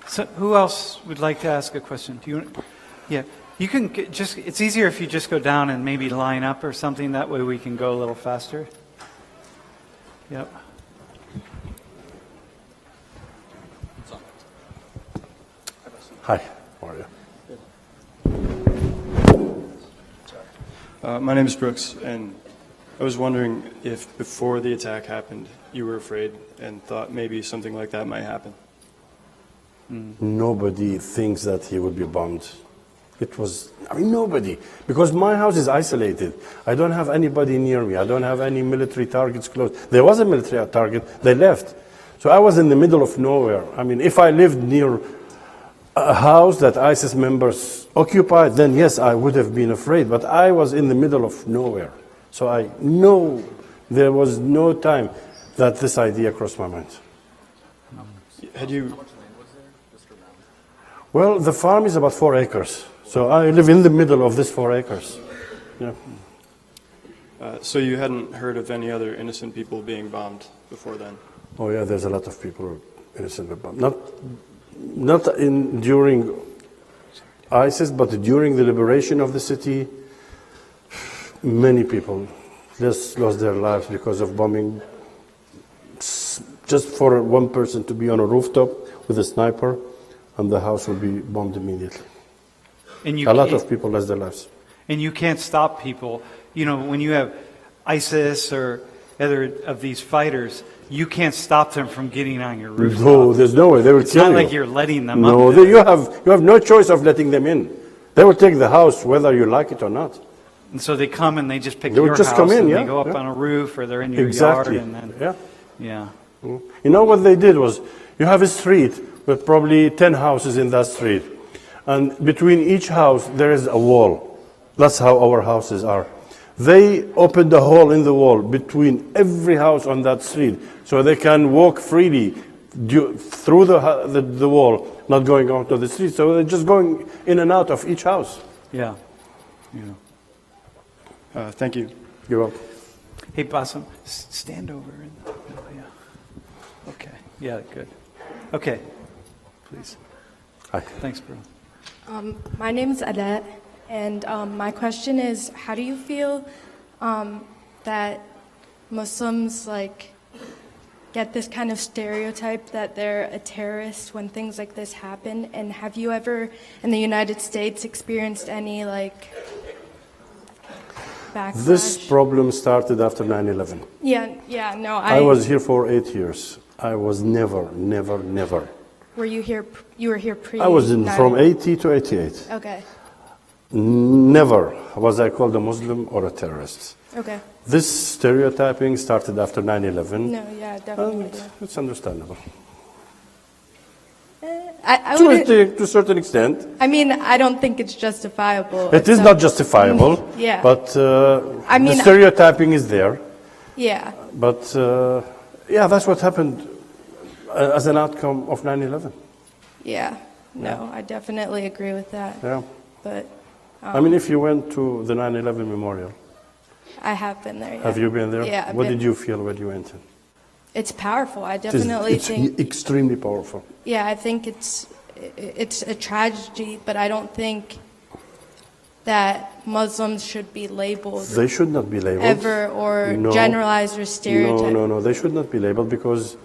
So who else would like to ask a question? Do you want? Yeah. You can it's easier if you just go down and maybe line up or something. That way we can go a little faster. Yep. Hi, how are you? My name is Brooks, and I was wondering if before the attack happened, you were afraid and thought maybe something like that might happen. Nobody thinks that he would be bombed. Nobody. Because my house is isolated. I don't have anybody near me. I don't have any military targets close. There was a military target. They left. So I was in the middle of nowhere. I mean, if I lived near a house that ISIS members occupied, then yes, I would have been afraid. But I was in the middle of nowhere. So I know there was no time that this idea crossed my mind. Had you? Well, the farm is about 4 acres. So I live in the middle of this 4 acres. Yeah. So you hadn't heard of any other innocent people being bombed before then? Oh yeah, there's a lot of people innocently bombed. Not during ISIS, but during the liberation of the city, many people just lost their lives because of bombing. Just for one person to be on a rooftop with a sniper, and the house will be bombed immediately. And a lot of people lost their lives. And you can't stop people. You know, when you have ISIS or other of these fighters, you can't stop them from getting on your rooftop. No, there's no way. They will It's kill not you. like you're letting them No, up there. you have no choice of letting them in. They will take the house whether you like it or not. And so they come and they just pick They would your just house come in, and yeah, they go up yeah. on a roof or they're in your Exactly. yard. And then, Yeah. yeah. You know what they did was, you have a street with probably 10 houses in that street. And between each house, there is a wall. That's how our houses are. They opened a hole in the wall between every house on that street so they can walk freely through the wall, not going out to the street. So they're just going in and out of each house. Yeah. Yeah. Thank you. You're welcome. Hey, Bassam, stand over. Yeah. Okay. Yeah, good. Okay. Please. Hi. Thanks, bro. My name is Adette, and my question is, how do you feel that Muslims get this kind of stereotype that they're a terrorist when things like this happen? And have you ever, in the United States, experienced any backlash? This problem started after 9/11. Yeah, no, I was here for 8 years. I was never. Were you here? You were here pre? I was from 80 to 88. Okay. Never was I called a Muslim or a terrorist. Okay. This stereotyping started after 9/11. No, yeah, definitely. And it's understandable. I To wouldn't. a certain extent. I mean, I don't think it's justifiable. It is not justifiable. Yeah. But I mean, the stereotyping is there. Yeah. But yeah, that's what happened as an outcome of 9/11. Yeah. No, I definitely agree with that. Yeah. But I mean, if you went to the 9/11 memorial, I have been there. Yeah. have you been there? Yeah. What did you feel when you went in? It's powerful. I definitely It's think. extremely powerful. Yeah, I think it's a tragedy, but I don't think that Muslims should be labeled They should not be labeled. ever or No. generalized or stereotyped. No, they should not be labeled because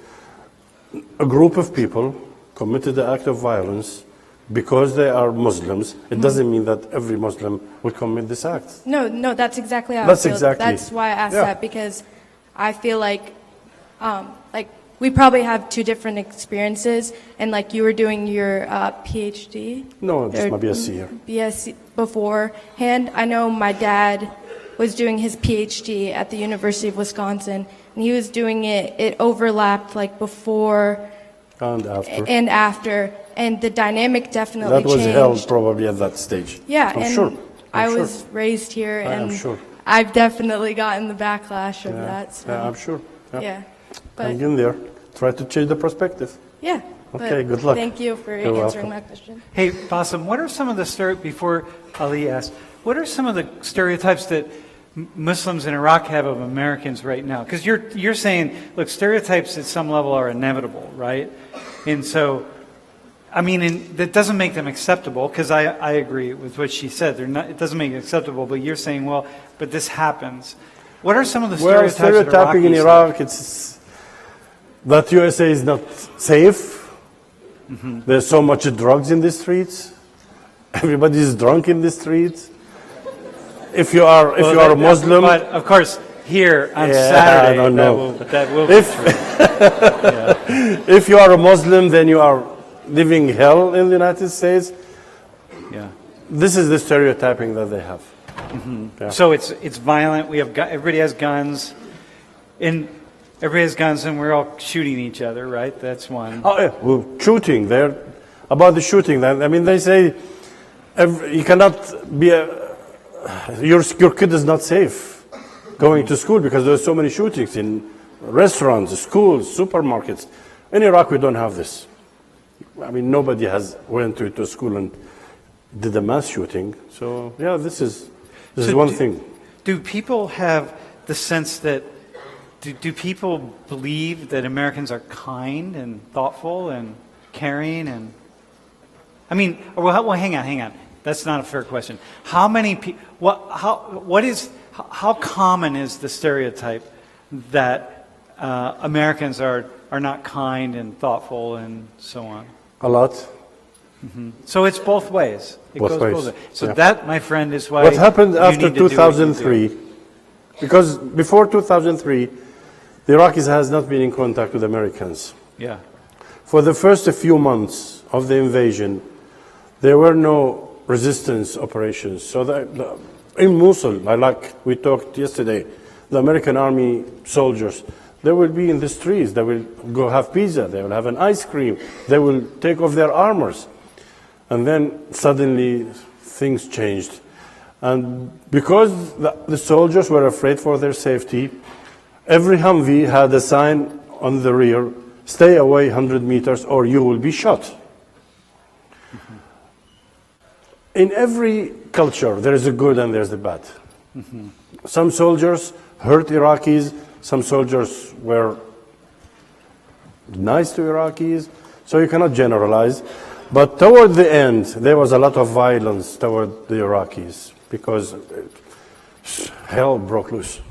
a group of people committed the act of violence because they are Muslims. It doesn't mean that every Muslim would commit this act. No, that's exactly how That's I feel. exactly- That's why I asked yeah. that, because I feel like we probably have two different experiences, and like you were doing your PhD. No, just or my BSc here. BSc beforehand. I know my dad was doing his PhD at the University of Wisconsin, and he was doing it overlapped like before And after. and the dynamic definitely That was changed. hell probably at that stage. Yeah, I'm and sure. I I'm sure. was raised here, I am and sure. I've definitely gotten the backlash of Yeah, that. So, yeah, I'm sure. Yeah. yeah. But Hang in there. Try to change the perspective. yeah. Okay, but good luck. Thank you for You're answering welcome. my question. Hey, Bassem, what are some of the before Ali asked, what are some of the stereotypes that Muslims in Iraq have of Americans right now? Because you're saying, look, stereotypes at some level are inevitable, right? And so, I mean, that doesn't make them acceptable, because I agree with what she said. It doesn't make it acceptable, but you're saying, well, but this happens. What are some of the Well, stereotypes that stereotyping in Iraqis Iraq, it's that USA is not safe. Mm-hmm. There's so much drugs in the streets. Everybody is drunk in the streets. If you are a Muslim, But of course, here on Yeah, Saturday, I don't know. that will be If- true. if you are a Muslim, then you are living hell in the United States. Yeah. This is the stereotyping that they have. Yeah. So it's violent. Everybody has guns, and everybody has guns, and we're all shooting each other, right? That's one. Oh, yeah. Well, shooting. There about the shooting. I mean, they say you cannot be your kid is not safe going to school because there's so many shootings in restaurants, schools, supermarkets. In Iraq, we don't have this. I mean, nobody has went to school and did a mass shooting. So yeah, this is one thing. Do people have the sense that? Do people believe that Americans are kind and thoughtful and caring and? I mean, well, hang on. That's not a fair question. How many people? How common is the stereotype that Americans are not kind and thoughtful and so on? A lot. So it's both ways. It Both goes ways, both ways. So yeah. that, my friend, is why. What happened you after need to do what you do. 2003? Because before 2003, the Iraqis has not been in contact with Americans. Yeah. For the first few months of the invasion, there were no resistance operations. So in Mosul, like we talked yesterday, the American army soldiers, they will be in the streets. They will go have pizza. They will have an ice cream. They will take off their armors. And then suddenly things changed. And because the soldiers were afraid for their safety, every Humvee had a sign on the rear, stay away 100 meters or you will be shot. In every culture, there is a good and there's the bad. Some soldiers hurt Iraqis, some soldiers were nice to Iraqis, so you cannot generalize. But toward the end, there was a lot of violence toward the Iraqis because hell broke loose.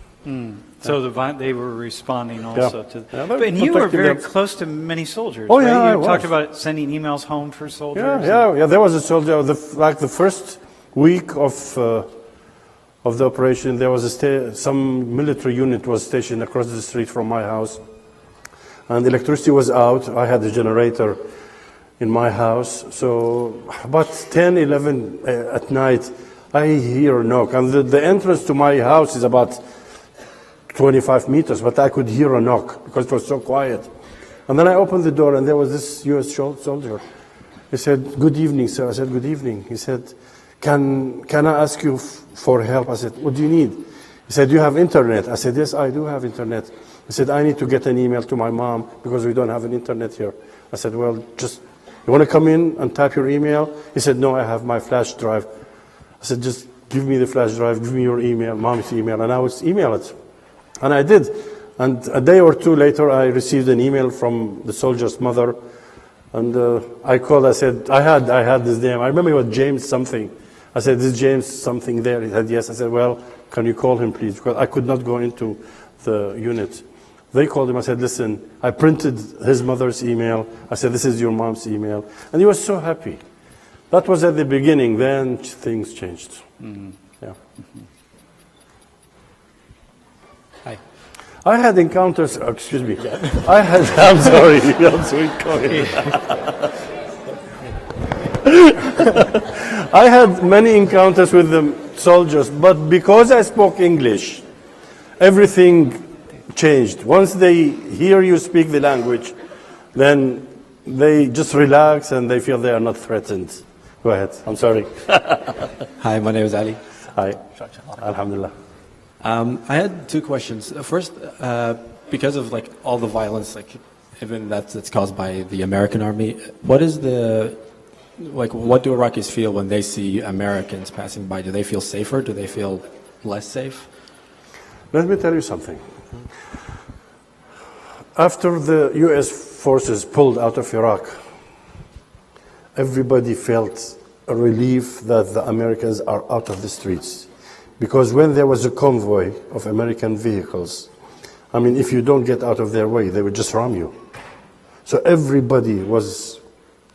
So they were responding also to. Yeah, And you were protecting very them. close to many soldiers. Oh, right? yeah, You I talked was. about sending emails home for soldiers. Yeah. There was a soldier. Like the first week of the operation, there was some military unit was stationed across the street from my house, and the electricity was out. I had a generator in my house. So about 10, 11 at night, I hear a knock, and the entrance to my house is about 25 meters, but I could hear a knock because it was so quiet. And then I opened the door, and there was this U.S. soldier. He said, "Good evening, sir." I said, "Good evening." He said, Can I ask you for help?" I said, "What do you need?" He said, "Do you have internet?" I said, "Yes, I do have internet." He said, "I need to get an email to my mom because we don't have an internet here." I said, "Well, you want to come in and type your email?" He said, "No, I have my flash drive." I said, "Just give me the flash drive, give me your email, mom's email, and I will email it." And I did. And a day or two later, I received an email from the soldier's mother. And I called, I said, I had this name. I remember it was James something. I said, "Is James something there?" He said, "Yes." I said, "Well, can you call him, please?" Because I could not go into the unit. They called him. I said, "Listen, I printed his mother's email." I said, "This is your mom's email." And he was so happy. That was at the beginning. Then things changed. Yeah. Hi. I had encounters, excuse me, I'm sorry, I'm sorry, I had many encounters with the soldiers, but because I spoke English, everything changed. Once they hear you speak the language, then they just relax and they feel they are not threatened. Go ahead, I'm sorry. Hi, my name is Ali. Hi, alhamdulillah. I had two questions. First, because of like all the violence, like even that's caused by the American army, what do Iraqis feel when they see Americans passing by? Do they feel safer? Do they feel less safe? Let me tell you something. After the U.S. forces pulled out of Iraq, everybody felt a relief that the Americans are out of the streets. Because when there was a convoy of American vehicles, I mean, if you don't get out of their way, they would just ram you. So everybody was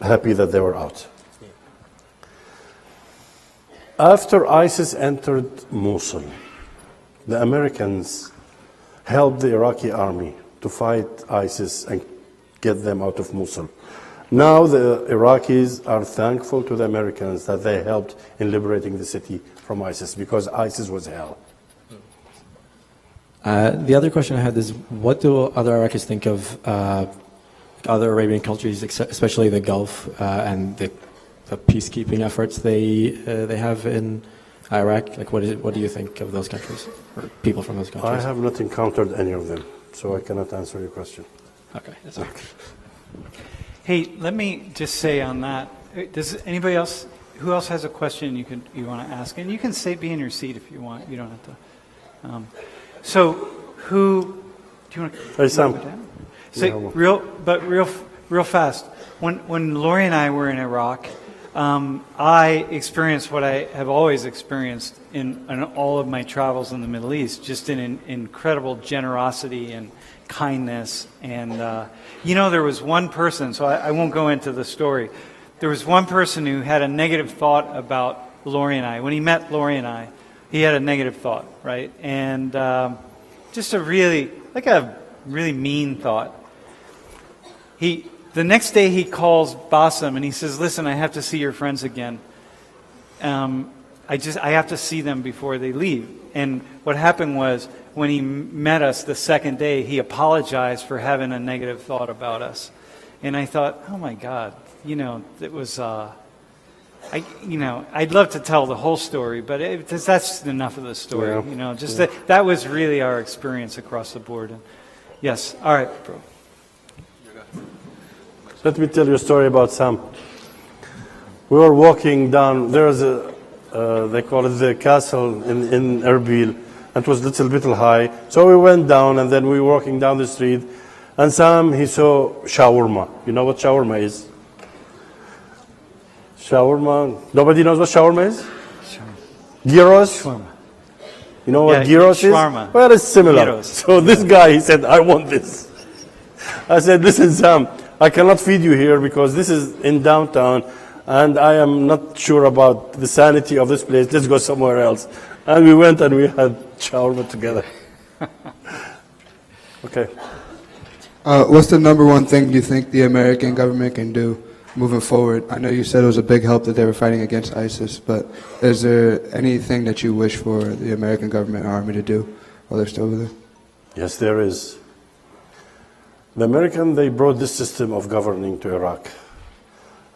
happy that they were out. After ISIS entered Mosul, the Americans helped the Iraqi army to fight ISIS and get them out of Mosul. Now the Iraqis are thankful to the Americans that they helped in liberating the city from ISIS, because ISIS was hell. The other question I had is, what do other Iraqis think of other Arabian countries, especially the Gulf, and the peacekeeping efforts they have in Iraq? Like, what do you think of those countries, or people from those countries? I have not encountered any of them, so I cannot answer your question. Okay, that's okay. Hey, let me just say on that, does anybody else, who else has a question you want to ask? And you can be in your seat if you want. You don't have to. So, do you want to? Hey, Sam. Say real fast. When Lori and I were in Iraq, I experienced what I have always experienced in all of my travels in the Middle East, just an incredible generosity and kindness. And, there was one person, so I won't go into the story. There was one person who had a negative thought about Lori and I. When he met Lori and I, he had a negative thought, right? And just a really mean thought. The next day he calls Bassem and he says, "Listen, I have to see your friends again. I have to see them before they leave." And what happened was, when he met us the second day, he apologized for having a negative thought about us. And I thought, oh my God, it was, I'd love to tell the whole story, but that's enough of the story. Yeah. That was really our experience across the board. And yes, all right, bro. Let me tell you a story about Sam. We were walking down, there's they call it the castle in Erbil. It was a little bit high. So we went down, and then we were walking down the street, and Sam, he saw shawarma. You know what shawarma is? Shawarma. Nobody knows what shawarma is? Gyros? Shawarma. You know what Yeah, gyros is? shawarma. Well, it's similar. Gyros. So this guy, he said, "I want this." I said, "Listen, Sam, I cannot feed you here because this is in downtown, and I am not sure about the sanity of this place. Let's go somewhere else." And we went and we had shawarma together. Okay. What's the number one thing you think the American government can do moving forward? I know you said it was a big help that they were fighting against ISIS, but is there anything that you wish for the American government and army to do while they're still over there? Yes, there is. The American, they brought this system of governing to Iraq.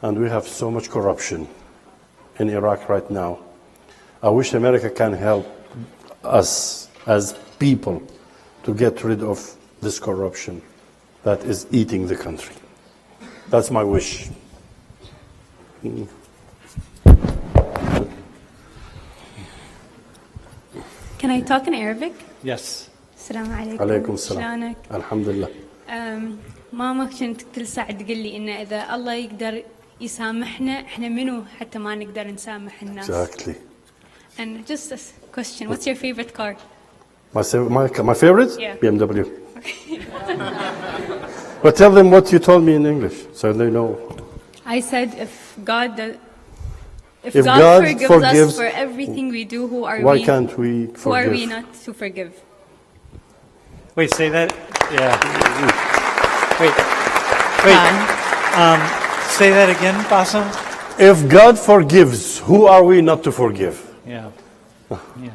And we have so much corruption in Iraq right now. I wish America can help us as people to get rid of this corruption that is eating the country. That's my wish. Can I talk in Arabic? Yes. السلام عليكم. عليكم السلام. شلونك؟ الحمد لله. ماما كنت كل ساعة تقول لي إن إذا الله يقدر يسامحنا إحنا منو حتى ما نقدر نسامح الناس. Exactly. And just a question, what's your favorite car? My favorite? Yeah. BMW. But tell them what you told me in English, so they know. I said if God If God God forgives forgives, us for everything we do, who are why we? can't we Who are we forgive? not to forgive? Wait, say that. Yeah. Wait. Say that again, Bassem. If God forgives, who are we not to forgive? Yeah. Yeah.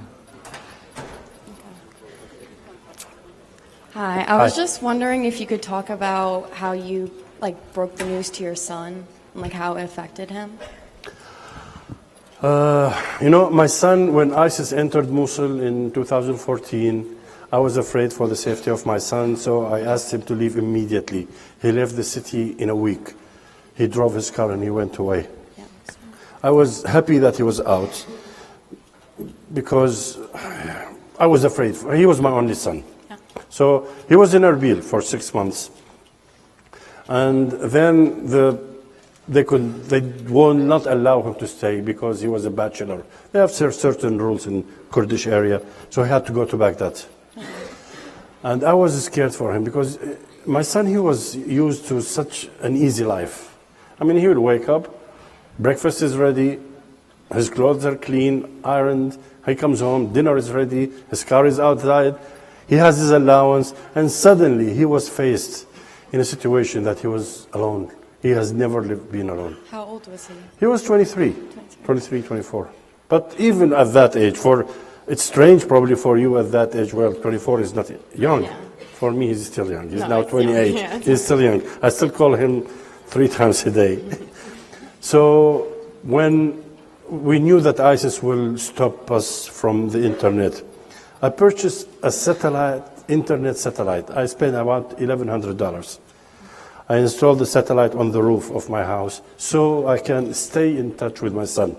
Hi, I was just wondering if you could talk about how you broke the news to your son, and how it affected him. My son, when ISIS entered Mosul in 2014, I was afraid for the safety of my son, so I asked him to leave immediately. He left the city in a week. He drove his car and he went away. Yeah. I was happy that he was out because I was afraid. He was my only son. Yeah. So he was in Erbil for 6 months. And then they will not allow him to stay because he was a bachelor. They have certain rules in Kurdish area, so he had to go to Baghdad. And I was scared for him because my son, he was used to such an easy life. I mean, he would wake up, breakfast is ready, his clothes are clean, ironed, he comes home, dinner is ready, his car is outside, he has his allowance, and suddenly he was faced in a situation that he was alone. He has never been alone. How old was he? He was 23, 24. But even at that age, it's strange probably for you at that age, well, 24 is not young. Yeah. For me, he's still young. He's No, now it's 28. young, yeah. He's still young. I still call him 3 times a day. So when we knew that ISIS will stop us from the internet, I purchased a internet satellite. I spent about $1,100. I installed the satellite on the roof of my house so I can stay in touch with my son.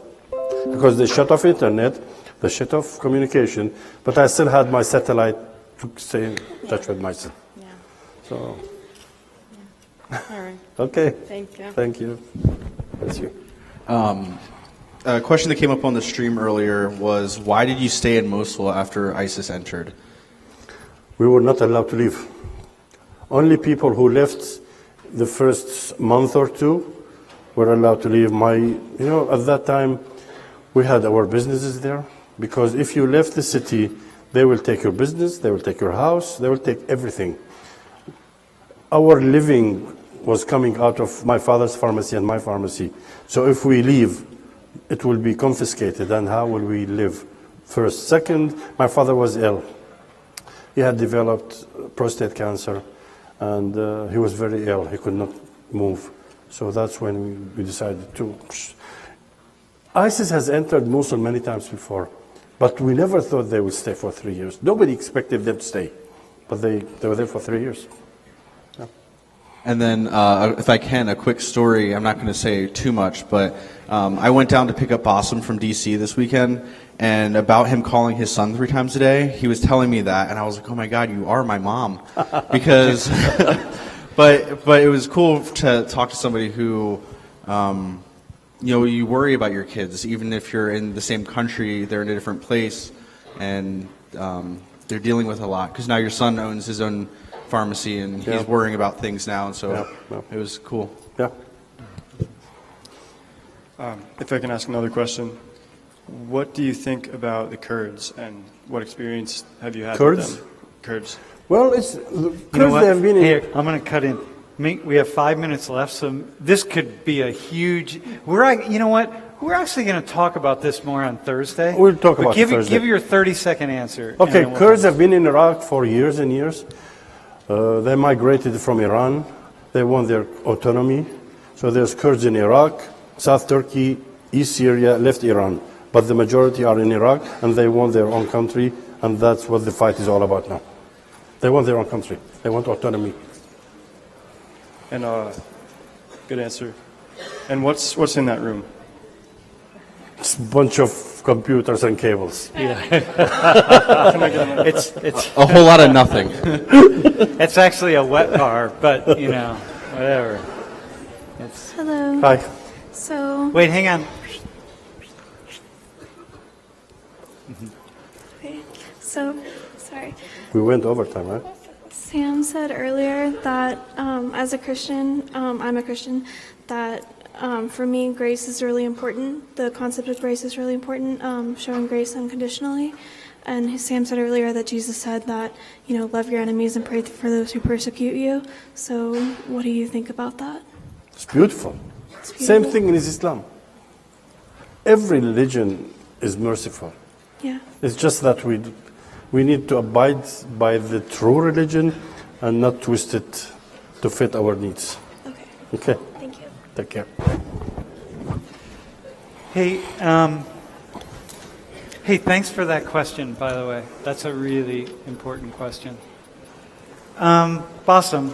Because they shut off internet, they shut off communication, but I still had my satellite to stay in touch with my son. Yeah. So, All right. okay. Thank you. Thank you. That's you. A question that came up on the stream earlier was, why did you stay in Mosul after ISIS entered? We were not allowed to leave. Only people who left the first month or two were allowed to leave. At that time, we had our businesses there, because if you left the city, they will take your business, they will take your house, they will take everything. Our living was coming out of my father's pharmacy and my pharmacy. So if we leave, it will be confiscated, and how will we live? First. Second, my father was ill. He had developed prostate cancer, and he was very ill. He could not move. So that's when we decided to. ISIS has entered Mosul many times before, but we never thought they would stay for 3 years. Nobody expected them to stay, but they were there for 3 years. Yeah. And then, if I can, a quick story. I'm not going to say too much, but I went down to pick up Bassem from D.C. this weekend, and about him calling his son 3 times a day, he was telling me that, and I was like, oh my God, you are my mom. Because, but it was cool to talk to somebody who, you worry about your kids, even if you're in the same country, they're in a different place, and they're dealing with a lot. Because now your son owns his own pharmacy, and he's worrying about things now, and so it was cool. Yeah. If I can ask another question, what do you think about the Kurds, and what experience have you had Kurds? with them? Kurds. Well, You know what? they have been in. Here, I'm going to cut in. We have 5 minutes left, so this could be a huge. You know what? We're actually going to talk about this more on Thursday. We'll talk about it Thursday. Give your 30-second answer. Okay, Kurds have been in Iraq for years and years. They migrated from Iran. They want their autonomy. So there's Kurds in Iraq, South Turkey, East Syria, left Iran. But the majority are in Iraq, and they want their own country, and that's what the fight is all about now. They want their own country. They want autonomy. And good answer. And what's in that room? It's a bunch of computers and cables. It's A whole lot of nothing. it's actually a wet bar, but whatever. Hello. Hi. So, Wait, hang on. sorry. We went overtime, right? Sam said earlier that as a Christian, I'm a Christian, that for me, grace is really important. The concept of grace is really important, showing grace unconditionally. And Sam said earlier that Jesus said that, love your enemies and pray for those who persecute you. So what do you think about that? It's beautiful. Same thing in Islam. Every religion is merciful. Yeah. It's just that we need to abide by the true religion and not twist it to fit our needs. Okay. Okay. Thank you. Take care. Hey, thanks for that question, by the way. That's a really important question. Bassem.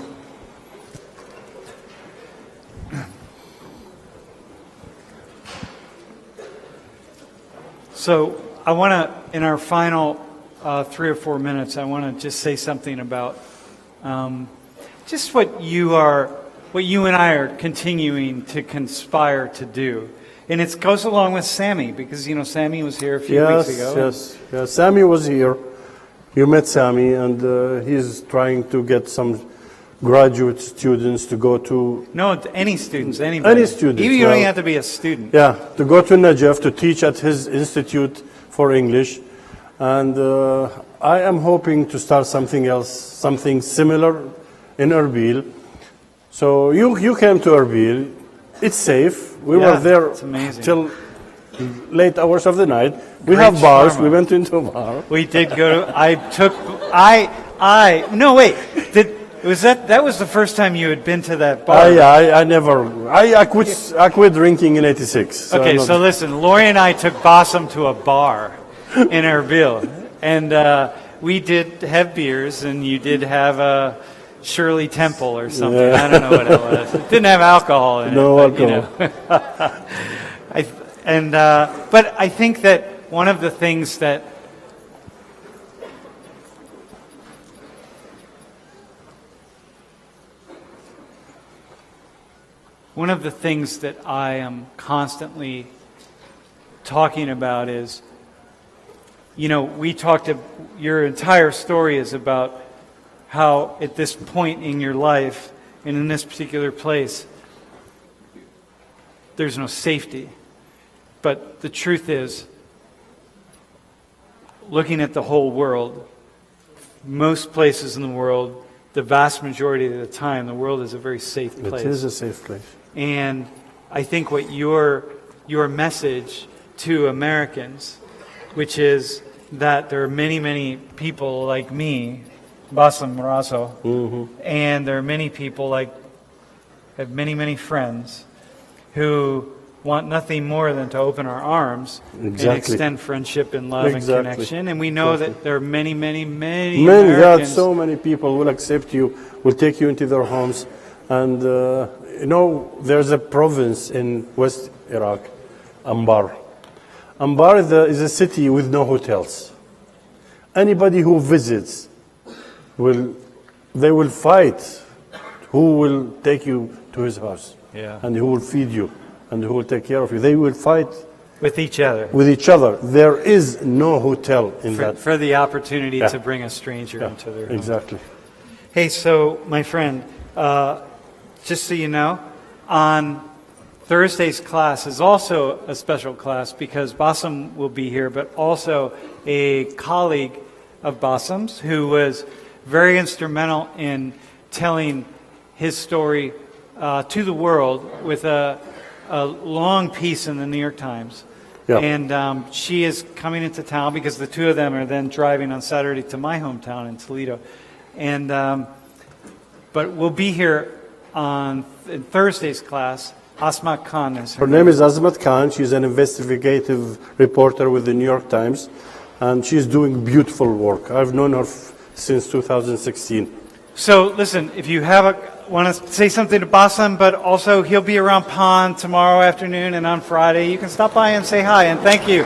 So I want to, in our final 3 or 4 minutes, I want to just say something about just what you and I are continuing to conspire to do. And it goes along with Sammy, because, Sammy was here a few weeks ago. Yes. Sammy was here. You met Sammy, and he's trying to get some graduate students to go to... No, any students, anybody. Any students. Even you don't even have to be a student. Yeah, to go to Najaf to teach at his institute for English. And I am hoping to start something else, something similar in Erbil. So you came to Erbil. It's safe. We were there till late hours of the night. We have bars. We went into a bar. We did go to... No, wait. That was the first time you had been to that bar? I never... I quit drinking in '86. So okay, so listen. Lori and I took Bassem to a bar in Erbil. And we did have beers, and you did have a Shirley Temple or something. Yeah. I don't know what it was. It didn't have alcohol in it. No alcohol. But I think that one of the things that I am constantly talking about is, your entire story is about how at this point in your life and in this particular place, there's no safety. But the truth is, looking at the whole world, most places in the world, the vast majority of the time, the world is a very safe place. It is a safe place. And I think what your message to Americans, which is that there are many, many people like me, Bassem Razo, and there are many people have many, many friends who want nothing more than to open our arms and extend friendship and love and connection. And we know that there are many, many, many Americans. So many people will accept you, will take you into their homes. And, there's a province in West Iraq, Anbar. Anbar is a city with no hotels. Anybody who visits, they will fight who will take you to his house. Yeah. And who will feed you. And who will take care of you. They will fight with each other. There is no hotel in that. For the opportunity to bring a stranger into their home. Exactly. Hey, so my friend, just so you know, on Thursday's class is also a special class because Bassem will be here, but also a colleague of Bassem's who was very instrumental in telling his story to the world with a long piece in the New York Times. Yeah. And she is coming into town because the two of them are then driving on Saturday to my hometown in Toledo. And but we'll be here in Thursday's class. Asma Khan is her name is Azmat Khan. She's an investigative reporter with the New York Times. And she's doing beautiful work. I've known her since 2016. So listen, if you want to say something to Bassem, but also he'll be around Pond tomorrow afternoon and on Friday, you can stop by and say hi, and thank you.